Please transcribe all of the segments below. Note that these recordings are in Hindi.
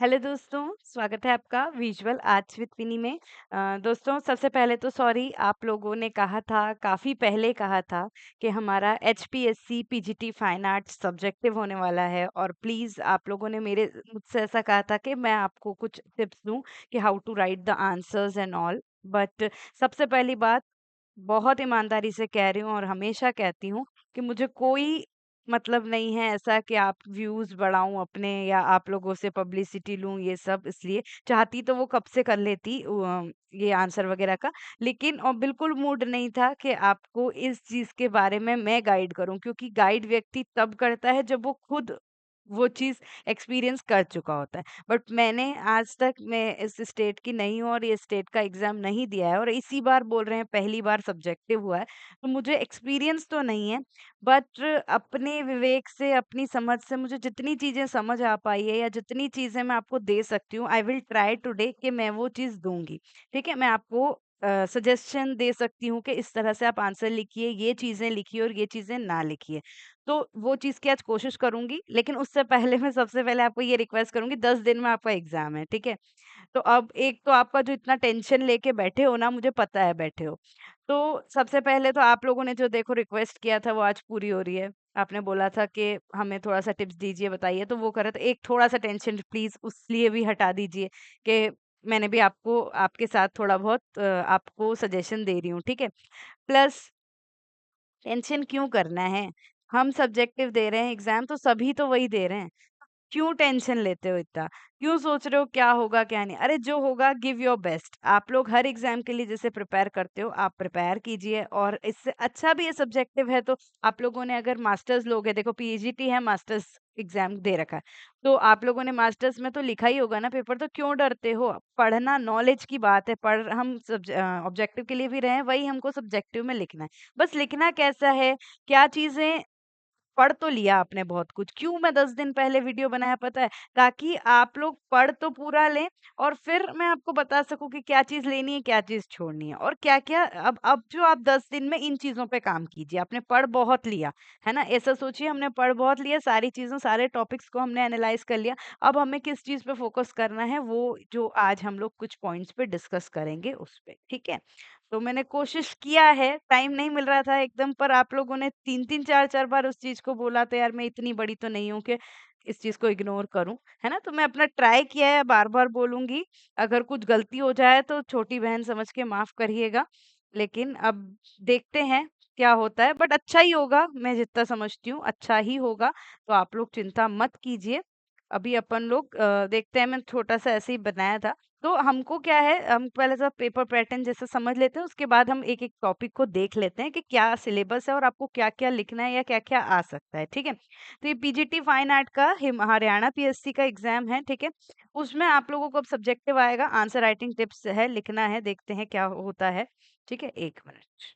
हेलो दोस्तों, स्वागत है आपका विजुअल आर्ट्स विद विनी में। दोस्तों सबसे पहले तो सॉरी आप लोगों ने कहा था, काफ़ी पहले कहा था कि हमारा HPSC PGT fine arts subjective होने वाला है और प्लीज़ आप लोगों ने मेरे मुझसे ऐसा कहा था कि मैं आपको कुछ टिप्स दूँ कि how to write the answers and all. But सबसे पहली बात बहुत ईमानदारी से कह रही हूँ और हमेशा कहती हूँ कि मुझे कोई मतलब नहीं है ऐसा कि आप व्यूज़ बढ़ाऊँ अपने या आप लोगों से पब्लिसिटी लूँ ये सब इसलिए। चाहती तो वो कब से कर लेती ये आंसर वग़ैरह का। लेकिन बिल्कुल मूड नहीं था कि आपको इस चीज़ के बारे में मैं गाइड करूँ क्योंकि गाइड व्यक्ति तब करता है जब वो खुद वो चीज़ एक्सपीरियंस कर चुका होता है। बट मैंने आज तक मैं इस स्टेट की नहीं हूँ और ये स्टेट का एग्ज़ाम नहीं दिया है और इसी बार बोल रहे हैं पहली बार सब्जेक्टिव हुआ है। तो मुझे एक्सपीरियंस तो नहीं है बट अपने विवेक से, अपनी समझ से मुझे जितनी चीज़ें समझ आ पाई है या जितनी चीज़ें मैं आपको दे सकती हूँ, आई विल ट्राई टुडे कि मैं वो चीज़ दूँगी। ठीक है? मैं आपको सजेशन दे सकती हूँ कि इस तरह से आप आंसर लिखिए, ये चीज़ें लिखिए और ये चीज़ें ना लिखिए। तो वो चीज़ की आज कोशिश करूँगी, लेकिन उससे पहले मैं सबसे पहले आपको ये रिक्वेस्ट करूँगी 10 दिन में आपका एग्ज़ाम है, ठीक है? तो अब एक तो आपका जो इतना टेंशन लेके बैठे हो ना, मुझे पता है बैठे हो। तो सबसे पहले तो आप लोगों ने जो देखो रिक्वेस्ट किया था वो आज पूरी हो रही है। आपने बोला था कि हमें थोड़ा-सा टिप्स दीजिए, बताइए, तो वो करा तो एक थोड़ा-सा टेंशन प्लीज़ उस लिए भी हटा दीजिए कि मैंने भी आपको आपके साथ थोड़ा बहुत आपको सजेशन दे रही हूँ, ठीक है? प्लस टेंशन क्यों करना है? हम सब्जेक्टिव दे रहे हैं एग्ज़ाम तो सभी तो वही दे रहे हैं। क्यों टेंशन लेते हो इतना? क्यों सोच रहे हो क्या होगा क्या नहीं? अरे जो होगा गिव योर बेस्ट। आप लोग हर एग्ज़ाम के लिए जैसे प्रिपेयर करते हो, आप प्रिपेयर कीजिए और इससे अच्छा भी ये सब्जेक्टिव है तो आप लोगों ने अगर मास्टर्स लोगे देखो पीजीटी है मास्टर्स एग्ज़ाम दे रखा है। तो आप लोगों ने मास्टर्स में तो लिखा ही होगा ना पेपर तो क्यों डरते हो? पढ़ना नॉलेज की बात है, पढ़ हम ऑब्जेक्टिव के लिए भी रहे हैं, वही हमको सब्जेक्टिव में लिखना है। बस लिखना कैसा है, क्या चीज़ें पढ़ तो लिया आपने बहुत कुछ। क्यों मैं 10 दिन पहले वीडियो बनाया पता है? ताकि आप लोग पढ़ तो पूरा लें और फिर मैं आपको बता सकूँ कि क्या चीज़ लेनी है, क्या चीज़ छोड़नी है और क्या-क्या अब जो आप 10 दिन में इन चीज़ों पे काम कीजिए। आपने पढ़ बहुत लिया, है ना? ऐसा सोचिए हमने पढ़ बहुत लिया, सारी चीज़ों सारे टॉपिक्स को हमने एनालाइज़ कर लिया। अब हमें किस चीज़ पे फ़ोकस करना है वो जो आज हम लोग कुछ पॉइंट्स पे डिस्कस करेंगे उस पे, ठीक है? तो मैंने कोशिश किया है, टाइम नहीं मिल रहा था एकदम पर आप लोगों ने 3-3 4-4 बार उस चीज़ को बोला तो यार मैं इतनी बड़ी तो नहीं हूँ कि इस चीज़ को इग्नोर करूँ, है ना? तो मैं अपना ट्राई किया है, बार-बार बोलूँगी, अगर कुछ गलती हो जाए तो छोटी बहन समझ के माफ़ करिएगा। लेकिन अब देखते हैं क्या होता है बट अच्छा ही होगा, मैं जितना समझती हूँ अच्छा ही होगा, तो आप लोग चिंता मत कीजिए। अभी अपन लोग देखते हैं मैं छोटा-सा ऐसे ही बनाया था। तो हमको क्या है, हम पहले सब पेपर पैटर्न जैसे समझ लेते हैं, उसके बाद हम एक-एक टॉपिक को देख लेते हैं कि क्या सिलेबस है और आपको क्या-क्या लिखना है या क्या-क्या आ सकता है, ठीक है? तो ये पीजीटी फाइन आर्ट का हरियाणा पीएससी का एग्ज़ाम है, ठीक है? उसमें आप लोगों को अब सब्जेक्टिव आएगा, आंसर राइटिंग टिप्स है, लिखना है, देखते हैं क्या होता है, ठीक है? 1 मिनट।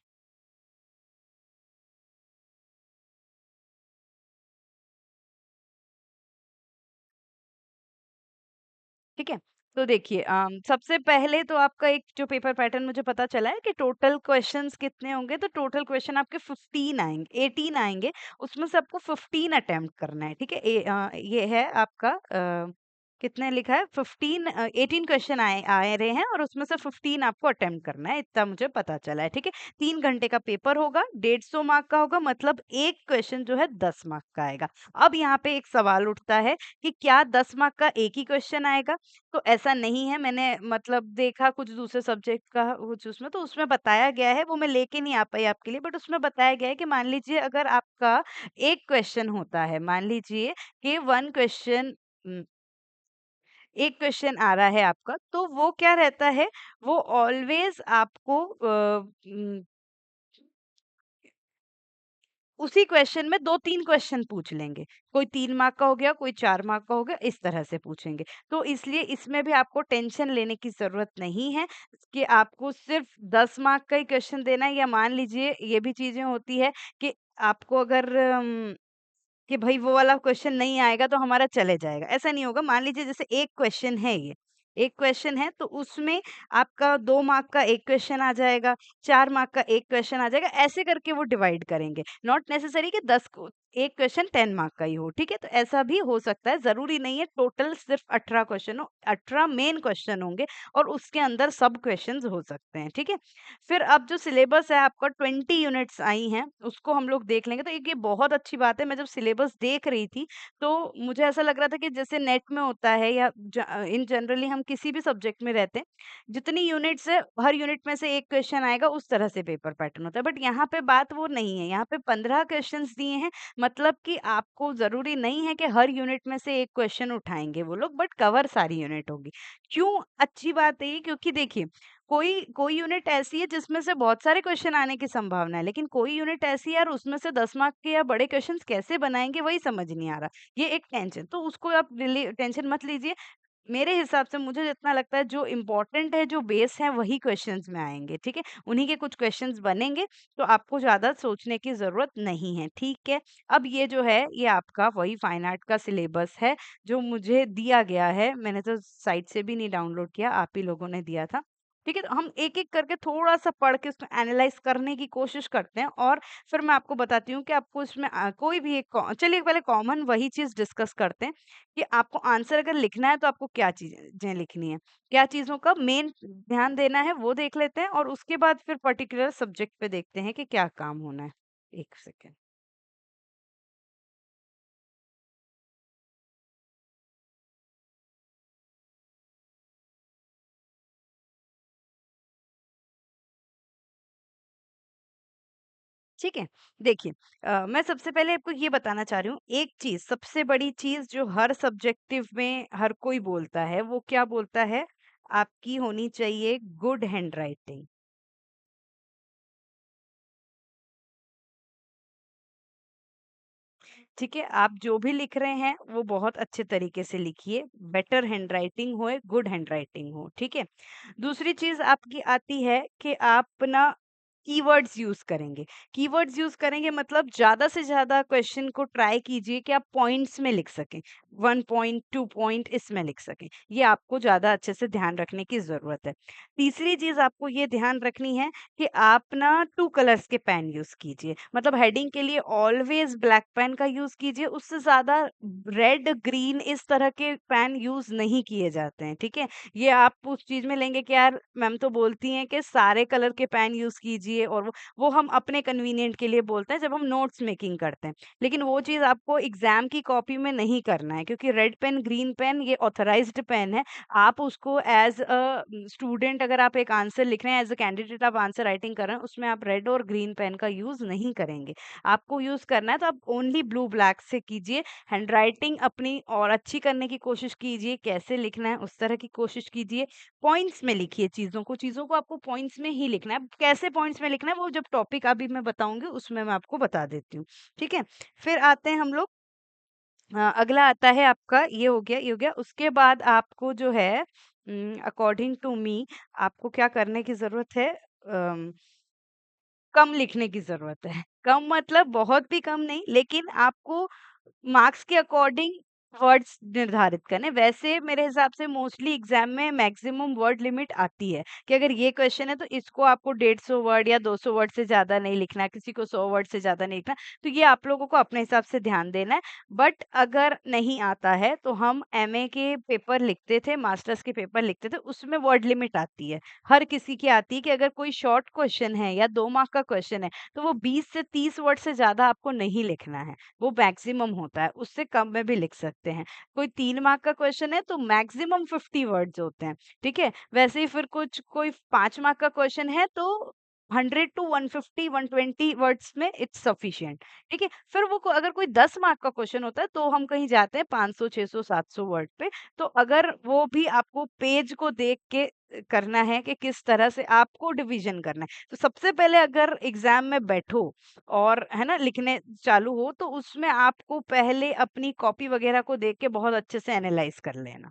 ठीक है? तो देखिए सबसे पहले तो आपका एक जो पेपर पैटर्न मुझे पता चला है कि टोटल क्वेश्चंस कितने होंगे, तो टोटल क्वेश्चन आपके 15 आएँगे 18 आएँगे, उसमें से आपको 15 अटेम्प्ट करना है, ठीक है? ये है आपका कितने लिखा है 18 क्वेश्चन आए आए रहे हैं और उसमें से 15 आपको अटेम्प्ट करना है, इतना मुझे पता चला है, ठीक है? 3 घंटे का पेपर होगा, 150 मार्क का होगा मतलब 1 क्वेश्चन जो है 10 मार्क का आएगा। अब यहाँ पे एक सवाल उठता है कि क्या 10 मार्क का एक ही क्वेश्चन आएगा? तो ऐसा नहीं है, मैंने मतलब देखा कुछ दूसरे सब्जेक्ट का कुछ उसमें, तो उसमें बताया गया है, वो मैं लेके नहीं आ पाई आपके लिए, बट उसमें बताया गया है कि मान लीजिए अगर आपका एक क्वेश्चन होता है, मान लीजिए कि 1 क्वेश्चन एक क्वेश्चन आ रहा है आपका, तो वो क्या रहता है, वो ऑलवेज़ आपको उसी क्वेश्चन में 2-3 क्वेश्चन पूछ लेंगे। कोई 3 मार्क का हो गया, कोई 4 मार्क का हो गया, इस तरह से पूछेंगे। तो इसलिए इसमें भी आपको टेंशन लेने की ज़रूरत नहीं है कि आपको सिर्फ़ 10 मार्क का ही क्वेश्चन देना है या मान लीजिए ये भी चीज़ें होती है कि आपको अगर कि भई वो वाला क्वेश्चन नहीं आएगा तो हमारा चले जाएगा, ऐसा नहीं होगा। मान लीजिए जैसे एक क्वेश्चन है ये, एक क्वेश्चन है तो उसमें आपका 2 मार्क का 1 क्वेश्चन आ जाएगा, 4 मार्क का 1 क्वेश्चन आ जाएगा, ऐसे करके वो डिवाइड करेंगे। नॉट नेसेसरी कि 10 को एक क्वेश्चन 10 मार्क का ही हो, ठीक है? तो ऐसा भी हो सकता है, ज़रूरी नहीं है टोटल सिर्फ 18 क्वेश्चन हो, 18 मेन क्वेश्चन होंगे और उसके अंदर सब क्वेश्चंस हो सकते हैं, ठीक है? फिर अब जो सिलेबस है आपका 20 यूनिट्स आई हैं, उसको हम लोग देख लेंगे। तो एक ये बहुत अच्छी बात है, मैं जब सिलेबस देख रही थी, तो मुझे ऐसा लग रहा था कि जैसे नेट में होता है या इन जनरली हम किसी भी सब्जेक्ट में रहते हैं, जितनी यूनिट्स है, हर यूनिट में से 1 क्वेश्चन आएगा, उस तरह से पेपर पैटर्न होता है। बट यहाँ पे बात वो नहीं है, यहाँ पे 15 क्वेश्चंस दिए हैं, मतलब कि आपको ज़रूरी नहीं है कि हर यूनिट में से 1 क्वेश्चन उठाएँगे वो लोग, बट कवर सारी यूनिट होगी। क्यों अच्छी बात है ये? क्योंकि देखिए, कोई कोई यूनिट ऐसी है जिसमें से बहुत सारे क्वेश्चन आने की संभावना है, लेकिन कोई यूनिट ऐसी है यार, उसमें से 10 मार्क के या बड़े क्वेश्चंस कैसे बनाएँगे वही समझ नहीं आ रहा। ये एक टेंशन, तो उसको आप रिली टेंशन मत लीजिए। मेरे हिसाब से मुझे जितना लगता है जो इम्पोर्टेंट है, जो बेस है वही क्वेश्चंस में आएँगे, ठीक है? उन्हीं के कुछ क्वेश्चंस बनेंगे, तो आपको ज़्यादा सोचने की ज़रूरत नहीं है, ठीक है? अब ये जो है, ये आपका वही फाइन आर्ट का सिलेबस है, जो मुझे दिया गया है। मैंने तो साइट से भी नहीं डाउनलोड किया, आप ही लोगों ने दिया था, ठीक है? तो हम एक-एक करके थोड़ा-सा पढ़ के उसको एनालाइज़ करने की कोशिश करते हैं और फिर मैं आपको बताती हूँ कि आपको इसमें कोई भी एक चलिए पहले कॉमन वही चीज़ डिस्कस करते हैं कि आपको आंसर अगर लिखना है तो आपको क्या चीज़ें लिखनी है? क्या चीज़ों का मेन ध्यान देना है वो देख लेते हैं और उसके बाद फिर पर्टिकुलर सब्जेक्ट पे देखते हैं कि क्या काम होना है। 1 सेकंड। ठीक है? देखिए, मैं सबसे पहले आपको ये बताना चाह रही हूँ, एक चीज़ सबसे बड़ी चीज़ जो हर सब्जेक्टिव में हर कोई बोलता है, वो क्या बोलता है? आपकी होनी चाहिए गुड हैंडराइटिंग। ठीक है? आप जो भी लिख रहे हैं, वो बहुत अच्छे तरीके से लिखिए, बेटर हैंडराइटिंग होए, गुड हैंडराइटिंग हो, ठीक है? दूसरी चीज़ आपकी आती है कि आप ना कीवर्ड्स यूज़ करेंगे। कीवर्ड्स यूज़ करेंगे मतलब ज़्यादा से ज़्यादा क्वेश्चन को ट्राई कीजिए कि आप पॉइंट्स में लिख सकें, 1 पॉइंट, 2 पॉइंट इसमें लिख सकें। ये आपको ज़्यादा अच्छे से ध्यान रखने की ज़रूरत है। तीसरी चीज़ आपको ये ध्यान रखनी है कि आप ना 2 कलर्स के पेन यूज़ कीजिए। मतलब हेडिंग के लिए ऑलवेज़ ब्लैक पेन का यूज़ कीजिए, उससे ज़्यादा रेड, ग्रीन इस तरह के पेन यूज़ नहीं किए जाते हैं, ठीक है? ये आप उस चीज़ में लेंगे कि यार मैम तो बोलती हैं कि सारे कलर के पेन यूज़ कीजिए और वो हम अपने कन्वीनिएंट के लिए बोलते हैं जब हम नोट्स मेकिंग करते हैं। लेकिन वो चीज़ आपको एग्ज़ाम की कॉपी में नहीं करना है क्योंकि रेड पेन, ग्रीन पेन ये ऑथराइज़्ड पेन है। आप उसको एज़ स्टूडेंट अगर आप एक आंसर लिख रहे हैं, एज़ अ कैंडिडेट आप आंसर राइटिंग कर रहे हैं, उसमें आप रेड और ग्रीन पेन का यूज़ नहीं करेंगे। आपको यूज़ करना है तो आप ओनली ब्लू ब्लैक से कीजिए। हैंडराइटिंग अपनी और अच्छी करने की कोशिश कीजिए, कैसे लिखना है उस तरह की कोशिश कीजिए। पॉइंट्स में लिखिए चीज़ों को आपको पॉइंट्स में ही लिखना है। अब कैसे पॉइंट्स में लिखना है वो जब टॉपिक अभी मैं बताऊँगी उसमें मैं आपको बता देती हूँ, ठीक है? फिर आते हैं हम लोग अगला आता है आपका ये हो गया। उसके बाद आपको जो है अकॉर्डिंग टू मी आपको क्या करने की ज़रूरत है कम लिखने की ज़रूरत है। कम मतलब बहुत भी कम नहीं, लेकिन आपको मार्क्स के अकॉर्डिंग वर्ड्स निर्धारित करने। वैसे मेरे हिसाब से मोस्टली एग्ज़ाम में मैक्सिमम वर्ड लिमिट आती है कि अगर ये क्वेश्चन है तो इसको आपको 150 वर्ड या 200 वर्ड से ज़्यादा नहीं लिखना है, किसी को 100 वर्ड से ज़्यादा नहीं लिखना। तो ये आप लोगों को अपने हिसाब से ध्यान देना है। बट अगर नहीं आता है तो हम एमए के पेपर लिखते थे, मास्टर्स के पेपर लिखते थे, उसमें वर्ड लिमिट आती है। हर किसी की आती है कि अगर कोई शॉर्ट क्वेश्चन है या 2 मार्क का क्वेश्चन है, तो वो 20 से 30 वर्ड से ज़्यादा आपको नहीं लिखना है। वो मैक्सिमम होता है, उससे कम में भी लिख सकते हैं। कोई 3 मार्क का क्वेश्चन है तो मैक्सिमम 50 वर्ड्स होते हैं, ठीक है? वैसे ही फिर कुछ कोई 5 मार्क का क्वेश्चन है तो 100 टू 150 120 वर्ड्स में इट्स सफिशिएंट, ठीक है? फिर वो अगर कोई 10 मार्क का क्वेश्चन होता है तो हम कहीं जाते हैं 500 600 700 वर्ड पे। तो अगर वो भी आपको पेज को देख के करना है कि किस तरह से आपको डिवीजन करना है। तो सबसे पहले अगर एग्ज़ाम में बैठो और है ना लिखने चालू हो तो उसमें आपको पहले अपनी कॉपी वगैरह को देख के बहुत अच्छे से एनालाइज़ कर लेना।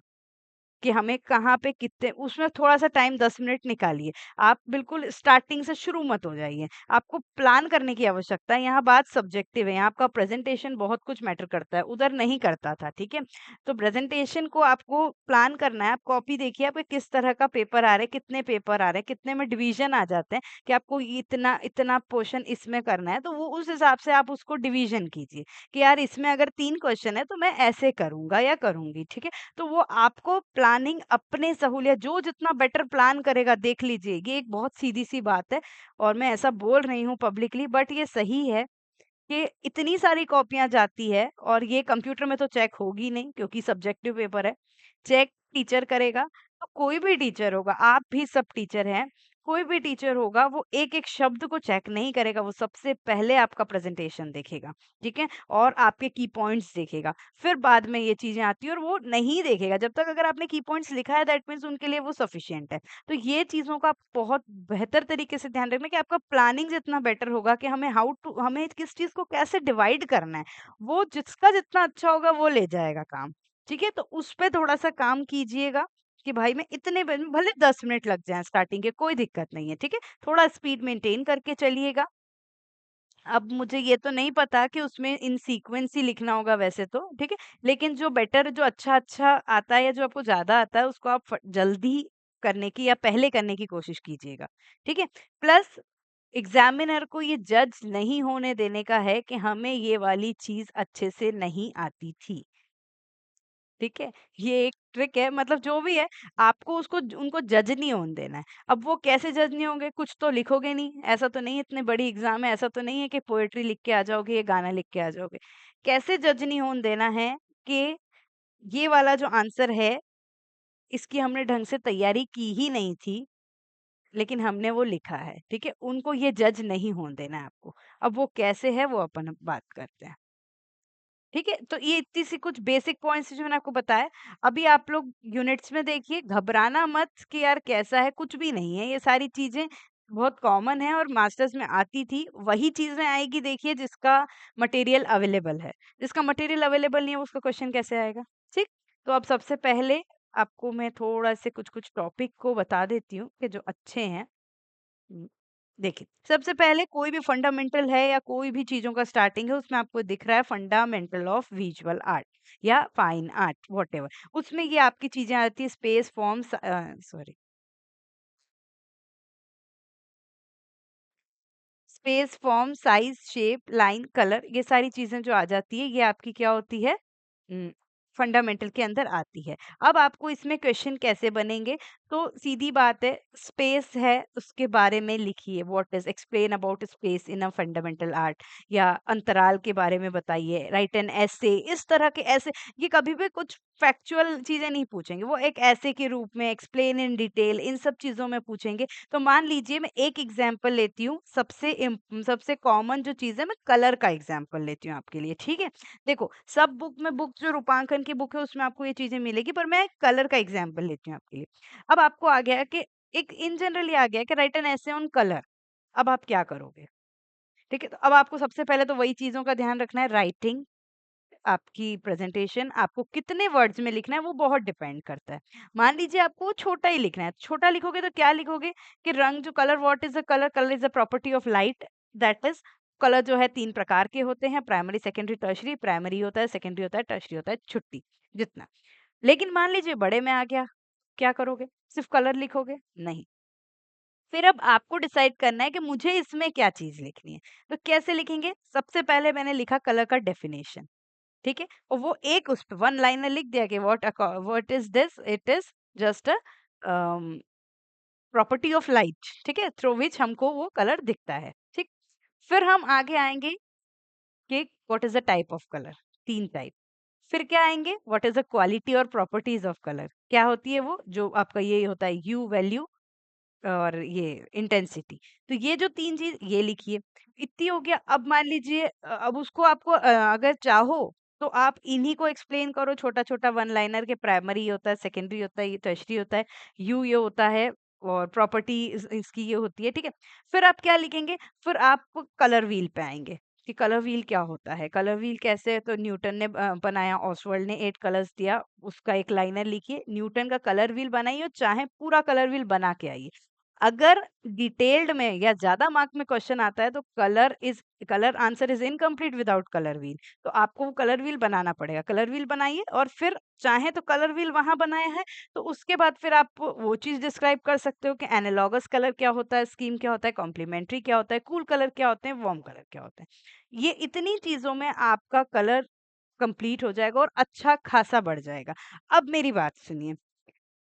कि हमें कहाँ पे कितने उसमें थोड़ा-सा टाइम 10 मिनट निकालिए। आप बिल्कुल स्टार्टिंग से शुरू मत हो जाइए। आपको प्लान करने की आवश्यकता है, यहाँ बात सब्जेक्टिव है, यहाँ आपका प्रेज़ेंटेशन बहुत कुछ मैटर करता है, उधर नहीं करता था, ठीक है? तो प्रेज़ेंटेशन को आपको प्लान करना है, आप कॉपी देखिए आपके किस तरह का पेपर आ रहा है, कितने पेपर आ रहे हैं, कितने में डिवीज़न आ जाते हैं कि आपको इतना इतना पोर्शन इसमें करना है, तो वो उस हिसाब से आप उसको डिवीज़न कीजिए कि यार इसमें अगर 3 क्वेश्चन है तो मैं ऐसे करूँगा या करूँगी, ठीक है? तो वो आपको प्लानिंग अपने सहूलियत जो जितना बेटर प्लान करेगा देख लीजिए, ये एक बहुत सीधी-सी बात है और मैं ऐसा बोल रही हूँ पब्लिकली बट ये सही है कि इतनी सारी कॉपियाँ जाती है और ये कंप्यूटर में तो चेक होगी नहीं क्योंकि सब्जेक्टिव पेपर है। चेक टीचर करेगा, तो कोई भी टीचर होगा, आप भी सब टीचर हैं, कोई भी टीचर होगा वो एक-एक शब्द को चेक नहीं करेगा, वो सबसे पहले आपका प्रेज़ेंटेशन देखेगा, ठीक है? और आपके की पॉइंट्स देखेगा, फिर बाद में ये चीज़ें आती हैं और वो नहीं देखेगा, जब तक अगर आपने की पॉइंट्स लिखा है दैट मीन्स उनके लिए वो सफिशिएंट है। तो ये चीज़ों का बहुत बेहतर तरीके से ध्यान रखना कि आपका प्लानिंग जितना बेटर होगा कि हमें किस चीज़ को कैसे डिवाइड करना है, वो जिसका जितना अच्छा होगा वो ले जाएगा काम, ठीक है? तो उस पे थोड़ा-सा काम कीजिएगा कि भाई मैं इतने में भले 10 मिनट लग जाएँ स्टार्टिंग के कोई दिक्कत नहीं है, ठीक है? थोड़ा स्पीड मेंटेन करके चलिएगा। अब मुझे ये तो नहीं पता कि उसमें इन सीक्वेंस ही लिखना होगा वैसे तो, ठीक है? लेकिन जो बेटर जो अच्छा-अच्छा आता है या जो आपको ज़्यादा आता है उसको आप फ जल्दी करने की या पहले करने की कोशिश कीजिएगा, ठीक है? प्लस एग्ज़ामिनर को ये जज नहीं होने देने का है कि हमें ये वाली चीज़ अच्छे से नहीं आती थी। ठीक है? ये एक ट्रिक है मतलब जो भी है आपको उसको उनको जज नहीं होने देना है। अब वो कैसे जज नहीं होंगे? कुछ तो लिखोगे नहीं, ऐसा तो नहीं है इतनी बड़ी एग्ज़ाम है, ऐसा तो नहीं है कि पोएट्री लिख के आ जाओगे या गाना लिख के आ जाओगे। कैसे जज नहीं होने देना है कि ये वाला जो आंसर है, इसकी हमने ढंग से तैयारी की ही नहीं थी, लेकिन हमने वो लिखा है, ठीक है? उनको ये जज नहीं होने देना है आपको। अब वो कैसे है वो अपन अब बात करते हैं। ठीक है? तो ये इतनी सी कुछ बेसिक पॉइंट्स जो मैंने आपको बताया। अभी आप लोग यूनिट्स में देखिए, घबराना मत कि यार कैसा है, कुछ भी नहीं है। ये सारी चीज़ें बहुत कॉमन है और मास्टर्स में आती थी। वही चीज़ें आएगी देखिए जिसका मटेरियल अवेलेबल है। जिसका मटेरियल अवेलेबल नहीं है उसका क्वेश्चन कैसे आएगा? ठीक? तो अब सबसे पहले आपको मैं थोड़ा से कुछ-कुछ टॉपिक को बता देती हूँ कि जो अच्छे हैं। हुँ। देखिए, सबसे पहले कोई भी फंडामेंटल है या कोई भी चीज़ों का स्टार्टिंग है, उसमें आपको दिख रहा है फंडामेंटल ऑफ विजुअल आर्ट या फाइन आर्ट व्हाटएवर। उसमें ये आपकी चीज़ें आती हैं space, forms sorry space, form, size, shape, line, colour ये सारी चीज़ें जो आ जाती है, ये आपकी क्या होती है फंडामेंटल के अंदर आती है। अब आपको इसमें क्वेश्चन कैसे बनेंगे? तो सीधी बात है, स्पेस है उसके बारे में लिखिए, what is explain about space in a fundamental art या अंतराल के बारे में बताइए, राइट एन एसे इस तरह के ऐसे ये कभी भी कुछ फैक्चुअल चीज़ें नहीं पूछेंगे, वो एक ऐसे के रूप में एक्सप्लेन इन डिटेल इन सब चीज़ों में पूछेंगे। तो मान लीजिए मैं एक एग्ज़ाम्पल लेती हूँ, सबसे कॉमन जो चीज़ है मैं कलर का एग्ज़ाम्पल लेती हूँ आपके लिए, ठीक है? देखो, सब बुक जो रूपांकन की बुक है उसमें आपको ये चीज़ें मिलेगी पर मैं कलर का एग्ज़ाम्पल लेती हूँ आपके लिए। अब आपको आ गया कि एक इन जनरल ये आ गया कि right an essay on colour. अब आप क्या करोगे? ठीक है? तो अब आपको सबसे पहले तो वही चीज़ों का ध्यान रखना है राइटिंग, आपकी प्रेज़ेंटेशन, आपको कितने वर्ड्स में लिखना है वो बहुत डिपेंड करता है। मान लीजिए आपको छोटा ही लिखना है, छोटा लिखोगे तो क्या लिखोगे कि रंग जो colour what is a colour? Colour is a property of light that is colour जो है 3 प्रकार के होते हैं प्राइमरी, सेकेंडरी, टर्शियरी। प्राइमरी होता है, सेकेंडरी होता है, टर्शियरी होता है छुट्टी, जितना। लेकिन मान लीजिए बड़े में आ गया, क्या करोगे? सिर्फ़ कलर लिखोगे? नहीं। फिर अब आपको डिसाइड करना है कि मुझे इसमें क्या चीज़ लिखनी है। तो कैसे लिखेंगे? सबसे पहले मैंने लिखा कलर का डेफिनिशन। ठीक है? और वो एक उस पे वन लाइनर लिख दिया कि what is this? It is just a um, property of light, ठीक है? थ्रू व्हिच हमको वो कलर दिखता है, ठीक? फिर हम आगे आएँगे कि what is the type of colour? 3 type. फिर क्या आएँगे? व्हाट इज़ द क्वालिटी और प्रॉपर्टीज़ ऑफ कलर? क्या होती है वो? जो आपका ये होता है ह्यू, वैल्यू और ये इंटेंसिटी। तो ये जो 3 चीज़ ये लिखिए। इतनी हो गया अब मान लीजिए अब उसको आपको अगर चाहो तो आप इन्हीं को एक्सप्लेन करो छोटा-छोटा वन लाइनर के प्राइमरी ये होता है, सेकेंडरी होता है, ये टर्शियरी होता है, यू ये होता है और प्रॉपर्टी इसकी ये होती है, ठीक है? फिर आप क्या लिखेंगे? फिर आप कलर व्हील पे आएँगे। कि कलर व्हील क्या होता है, कलर व्हील कैसे है, तो न्यूटन ने बनाया, ऑसवर्ल्ड ने 8 कलर्स दिया, उसका एक लाइनर लिखिए, न्यूटन का कलर व्हील बनाइए और चाहे पूरा कलर व्हील बना के आइए। अगर डिटेल्ड में या ज़्यादा मार्क में क्वेश्चन आता है तो colour answer is incomplete without colour wheel, तो आपको वो कलर व्हील बनाना पड़ेगा। कलर व्हील बनाइए और फिर चाहे तो कलर व्हील वहाँ बनाया है, तो उसके बाद फिर आप वो चीज़ डिस्क्राइब कर सकते हो कि एनालॉगस कलर क्या होता है, स्कीम क्या होता है, कॉम्प्लीमेंट्री क्या होता है, कूल कलर क्या होते हैं, वार्म कलर क्या होते हैं। ये इतनी चीज़ों में आपका कलर कंप्लीट हो जाएगा और अच्छा खासा बढ़ जाएगा। अब मेरी बात सुनिए,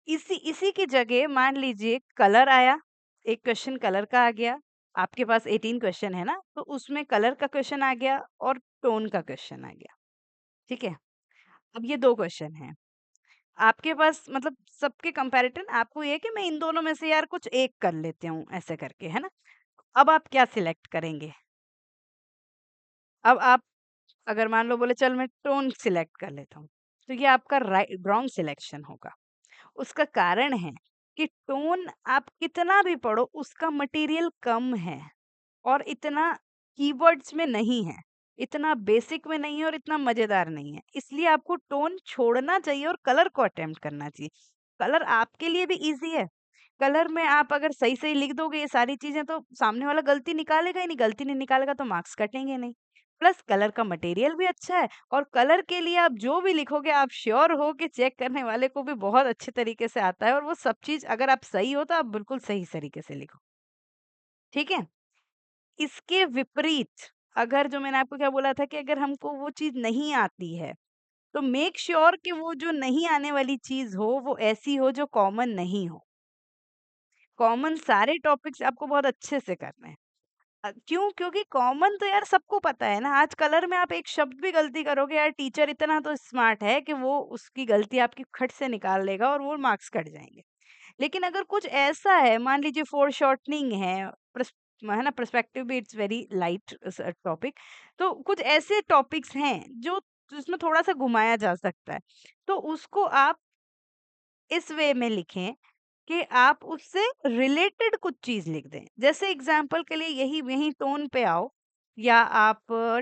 इसी इसी की जगह मान लीजिए कलर आया, एक क्वेश्चन कलर का आ गया, आपके पास 18 क्वेश्चन है ना, तो उसमें कलर का क्वेश्चन आ गया और टोन का क्वेश्चन आ गया, ठीक है? अब ये 2 क्वेश्चन हैं। आपके पास मतलब सबके कंपैरिटन आपको ये है कि मैं इन दोनों में से यार कुछ एक कर लेती हूँ ऐसे करके, है ना? अब आप क्या सिलेक्ट करेंगे? अब आप अगर मान लो बोले चल मैं टोन सिलेक्ट कर लेता हूँ, तो ये आपका रॉन्ग सिलेक्शन होगा। उसका कारण है कि टोन आप कितना भी पढ़ो उसका मटेरियल कम है और इतना कीवर्ड्स में नहीं है, इतना बेसिक में नहीं है और इतना मजेदार नहीं है। इसलिए आपको टोन छोड़ना चाहिए और कलर को अटेम्प्ट करना चाहिए। कलर आपके लिए भी इजी है। कलर में आप अगर सही सही लिख दोगे ये सारी चीजें तो सामने वाला गलती निकालेगा ही नहीं, गलती नहीं निकालेगा तो मार्क्स कटेंगे नहीं। प्लस कलर का मटेरियल भी अच्छा है और कलर के लिए आप जो भी लिखोगे आप श्योर हो कि चेक करने वाले को भी बहुत अच्छे तरीके से आता है और वो सब चीज अगर आप सही हो तो आप बिल्कुल सही तरीके से लिखो, ठीक है? इसके विपरीत अगर जो मैंने आपको क्या बोला था कि अगर हमको वो चीज नहीं आती है तो मेक श्योर कि वो जो नहीं आने वाली चीज हो वो ऐसी हो जो कॉमन नहीं हो। कॉमन सारे टॉपिक्स आपको बहुत अच्छे से करने हैं। क्यों? क्योंकि कॉमन तो यार सबको पता है ना। आज कलर में आप एक शब्द भी गलती करोगे यार टीचर इतना तो स्मार्ट है कि वो उसकी गलती आपकी खट से निकाल लेगा और वो मार्क्स कट जाएंगे। लेकिन अगर कुछ ऐसा है मान लीजिए फोरशॉर्टनिंग है, है ना, पर्सपेक्टिव भी इट्स वेरी लाइट टॉपिक, तो कुछ ऐसे टॉपिक्स हैं जो जिसमें थोड़ा सा घुमाया जा सकता है, तो उसको आप इस वे में लिखें कि आप उससे रिलेटेड कुछ चीज लिख दें। जैसे एग्जाम्पल के लिए यही यही टोन पे आओ या आप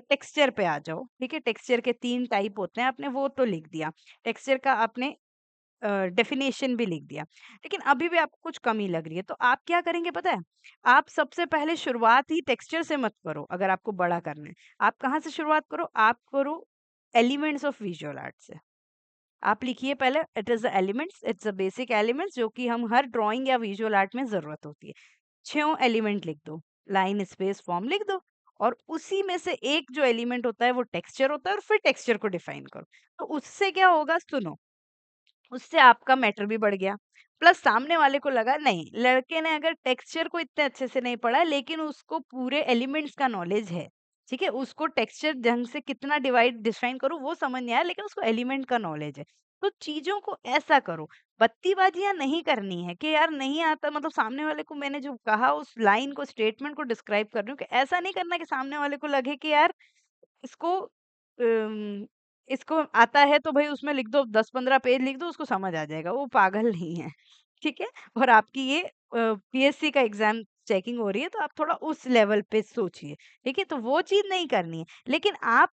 टेक्सचर पे आ जाओ, ठीक है? टेक्सचर के 3 टाइप होते हैं, आपने वो तो लिख दिया। टेक्सचर का आपने डेफिनेशन भी लिख दिया। लेकिन अभी भी आपको कुछ कमी लग रही है, तो आप क्या करेंगे पता है? आप सबसे पहले शुरुआत ही टेक्सचर से मत करो अगर आपको बड़ा करना है। आप कहाँ से शुरुआत करो? आप करो एलिमेंट्स ऑफ विजुअल आर्ट से। आप लिखिए पहले it is the elements, it's a basic elements जो कि हम हर ड्राइंग या विजुअल आर्ट में ज़रूरत होती है। 6 एलिमेंट लिख दो, लाइन, स्पेस, फॉर्म लिख दो और उसी में से एक जो एलिमेंट होता है वो टेक्सचर होता है और फिर टेक्सचर को डिफाइन करो। तो उससे क्या होगा सुनो, उससे आपका मैटर भी बढ़ गया। प्लस सामने वाले को लगा नहीं, लड़के ने अगर टेक्सचर को इतने अच्छे से नहीं पढ़ा है लेकिन उसको पूरे एलिमेंट्स का नॉलेज है। ठीक है? उसको टेक्सचर ढंग से कितना डिफाइन करूँ वो समझ नहीं आया लेकिन उसको एलिमेंट का नॉलेज है। तो चीज़ों को ऐसा करो, बत्तीबाजियाँ नहीं करनी है कि यार नहीं आता मतलब सामने वाले को मैंने जो कहा उस लाइन को स्टेटमेंट को डिस्क्राइब कर रही हूँ कि ऐसा नहीं करना कि सामने वाले को लगे कि यार इसको इसको आता है तो भई उसमें लिख दो 10-15 पेज लिख दो उसको समझ आ जाएगा, वो पागल नहीं है, ठीक है? और आपकी ये पीएससी का एग्ज़ाम चेकिंग हो रही है तो आप थोड़ा उस लेवल पे सोचिए, ठीक है? तो वो चीज़ नहीं करनी है। लेकिन आप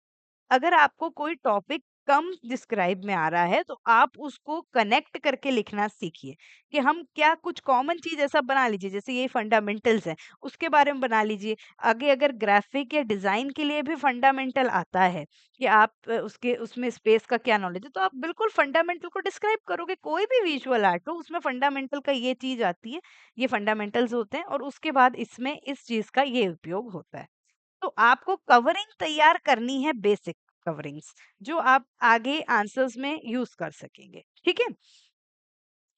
अगर आपको कोई टॉपिक कम डिस्क्राइब में आ रहा है तो आप उसको कनेक्ट करके लिखना सीखिए कि हम क्या कुछ कॉमन चीज ऐसा बना लीजिए जैसे ये फंडामेंटल्स है उसके बारे में बना लीजिए। आगे अगर ग्राफिक या डिजाइन के लिए भी फंडामेंटल आता है कि आप उसके उसमें स्पेस का क्या नॉलेज है तो आप बिल्कुल फंडामेंटल को डिस्क्राइब करोगे। कोई भी विजुअल आर्ट हो उसमें फंडामेंटल का ये चीज आती है, ये फंडामेंटल्स होते हैं और उसके बाद इसमें इस चीज का ये उपयोग होता है। तो आपको कवरिंग तैयार करनी है, बेसिक कवरिंग्स जो आप आगे आंसर्स में यूज कर सकेंगे, ठीक है?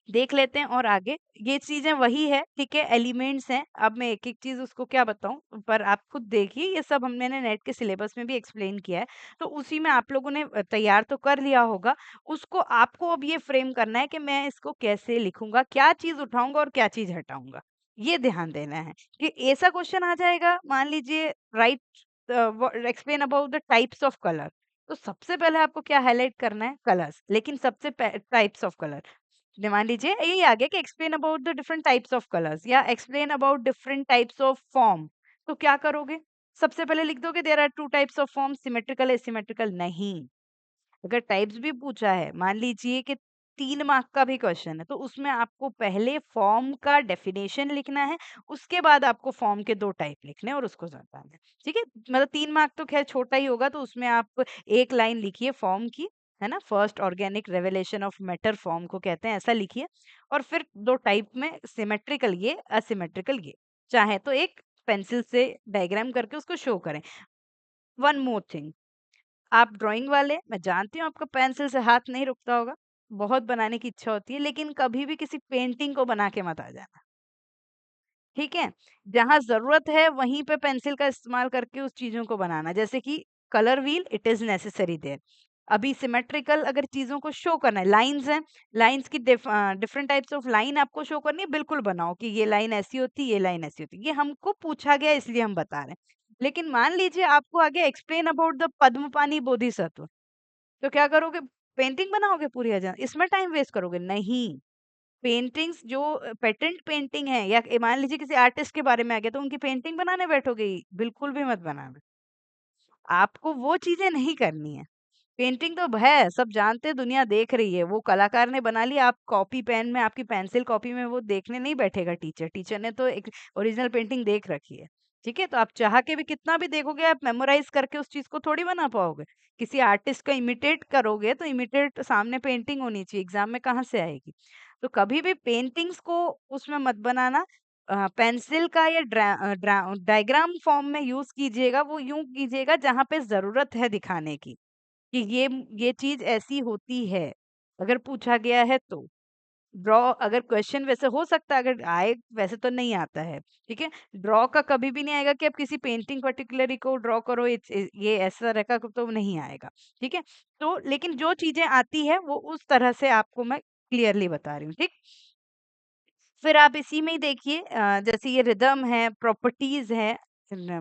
देख लेते हैं और आगे ये चीजें वही है, ठीक है? एलिमेंट्स हैं। अब मैं एक एक चीज उसको क्या बताऊं पर आप खुद देखिए, ये सब मैंने नेट के सिलेबस में भी एक्सप्लेन किया है तो उसी में आप लोगों ने तैयार तो कर लिया होगा। उसको आपको अब ये फ्रेम करना है कि मैं इसको कैसे लिखूंगा, क्या चीज उठाऊंगा और क्या चीज हटाऊंगा, ये ध्यान देना है कि ऐसा क्वेश्चन आ जाएगा मान लीजिए right explain about the types of colour, तो सबसे पहले आपको क्या हाईलाइट करना है? कलर्स। लेकिन सबसे टाइप्स ऑफ कलर मान लीजिए यही आ गया कि explain about the different types of colours या explain about different types of form, तो क्या करोगे? सबसे पहले लिख दोगे there are 2 types of form, symmetrical, asymmetrical नहीं। अगर टाइप्स भी पूछा है, मान लीजिए कि 3 मार्क का भी क्वेश्चन है, तो उसमें आपको पहले फॉर्म का डेफिनेशन लिखना है, उसके बाद आपको फॉर्म के 2 टाइप लिखने हैं और उसको बताना है। ठीक है? मतलब 3 मार्क तो ख़ैर छोटा ही होगा, तो उसमें आप 1 लाइन लिखिए फॉर्म की, है ना? First organic revolution of matter form को कहते हैं, ऐसा लिखिए और फिर 2 टाइप में सिमेट्रिकल ये, असिमेट्रिकल ये। चाहे तो एक पेंसिल से डायग्राम करके उसको शो करें। वन मोर थिंग, आप ड्राइंग वाले, मैं जानती हूँ आपका पेंसिल से हाथ नहीं रुकता होगा, बहुत बनाने की इच्छा होती है, लेकिन कभी भी किसी पेंटिंग को बना के मत आ जाना, ठीक है? जहाँ ज़रूरत है वहीं पे पेंसिल का इस्तेमाल करके उस चीज़ों को बनाना, जैसे कि colour wheel it is necessary there. अभी सिमेट्रिकल अगर चीज़ों को शो करना है, लाइन्स हैं, लाइन्स की डिफरेंट टाइप्स ऑफ लाइन आपको शो करनी है, बिल्कुल बनाओ कि ये लाइन ऐसी होती है, ये लाइन ऐसी होती है। ये हमको पूछा गया इसलिए हम बता रहे हैं। लेकिन मान लीजिए आपको आगे explain about the Padmapani Bodhisattva, तो क्या करोगे? पेंटिंग बनाओगे पूरी हज़ार, इसमें टाइम वेस्ट करोगे? नहीं, पेंटिंग्स जो पेटेंट पेंटिंग है या मान लीजिए किसी आर्टिस्ट के बारे में आ गया, तो उनकी पेंटिंग बनाने बैठोगे ही? बिल्कुल भी मत बनाना। आपको वो चीज़ें नहीं करनी है। पेंटिंग तो है, सब जानते हैं, दुनिया देख रही है, वो कलाकार ने बना लिया, आप कॉपी पेन में, आपकी पेंसिल कॉपी में वो देखने नहीं बैठेगा टीचर, टीचर ने तो एक ओरिजिनल पेंटिंग देख रखी है, ठीक है? तो आप चाह के भी कितना भी देखोगे, आप मेमोराइज़ करके उस चीज़ को थोड़ी बना पाओगे। किसी आर्टिस्ट का इमिटेट करोगे, तो इमिटेट सामने पेंटिंग होनी चाहिए, एग्ज़ाम में कहाँ से आएगी? तो कभी भी पेंटिंग्स को उसमें मत बनाना, पेंसिल का या डायग्राम फॉर्म में यूज़ कीजिएगा, वो यूँ कीजिएगा जहाँ पे ज़रूरत है दिखाने की। कि ये चीज़ ऐसी होती है, अगर पूछा गया है तो। ड्रॉ अगर क्वेश्चन वैसे हो सकता है अगर आए, वैसे तो नहीं आता है, ठीक है? ड्रॉ का कभी भी नहीं आएगा कि आप किसी पेंटिंग पर्टिकुलरली को ड्रॉ करो, ये ऐसा रखा तो नहीं आएगा, ठीक है? तो लेकिन जो चीज़ें आती है वो उस तरह से आपको मैं क्लियरली बता रही हूँ, ठीक? फिर आप इसी में ही देखिए, जैसे ये रिदम है, प्रॉपर्टीज़ है,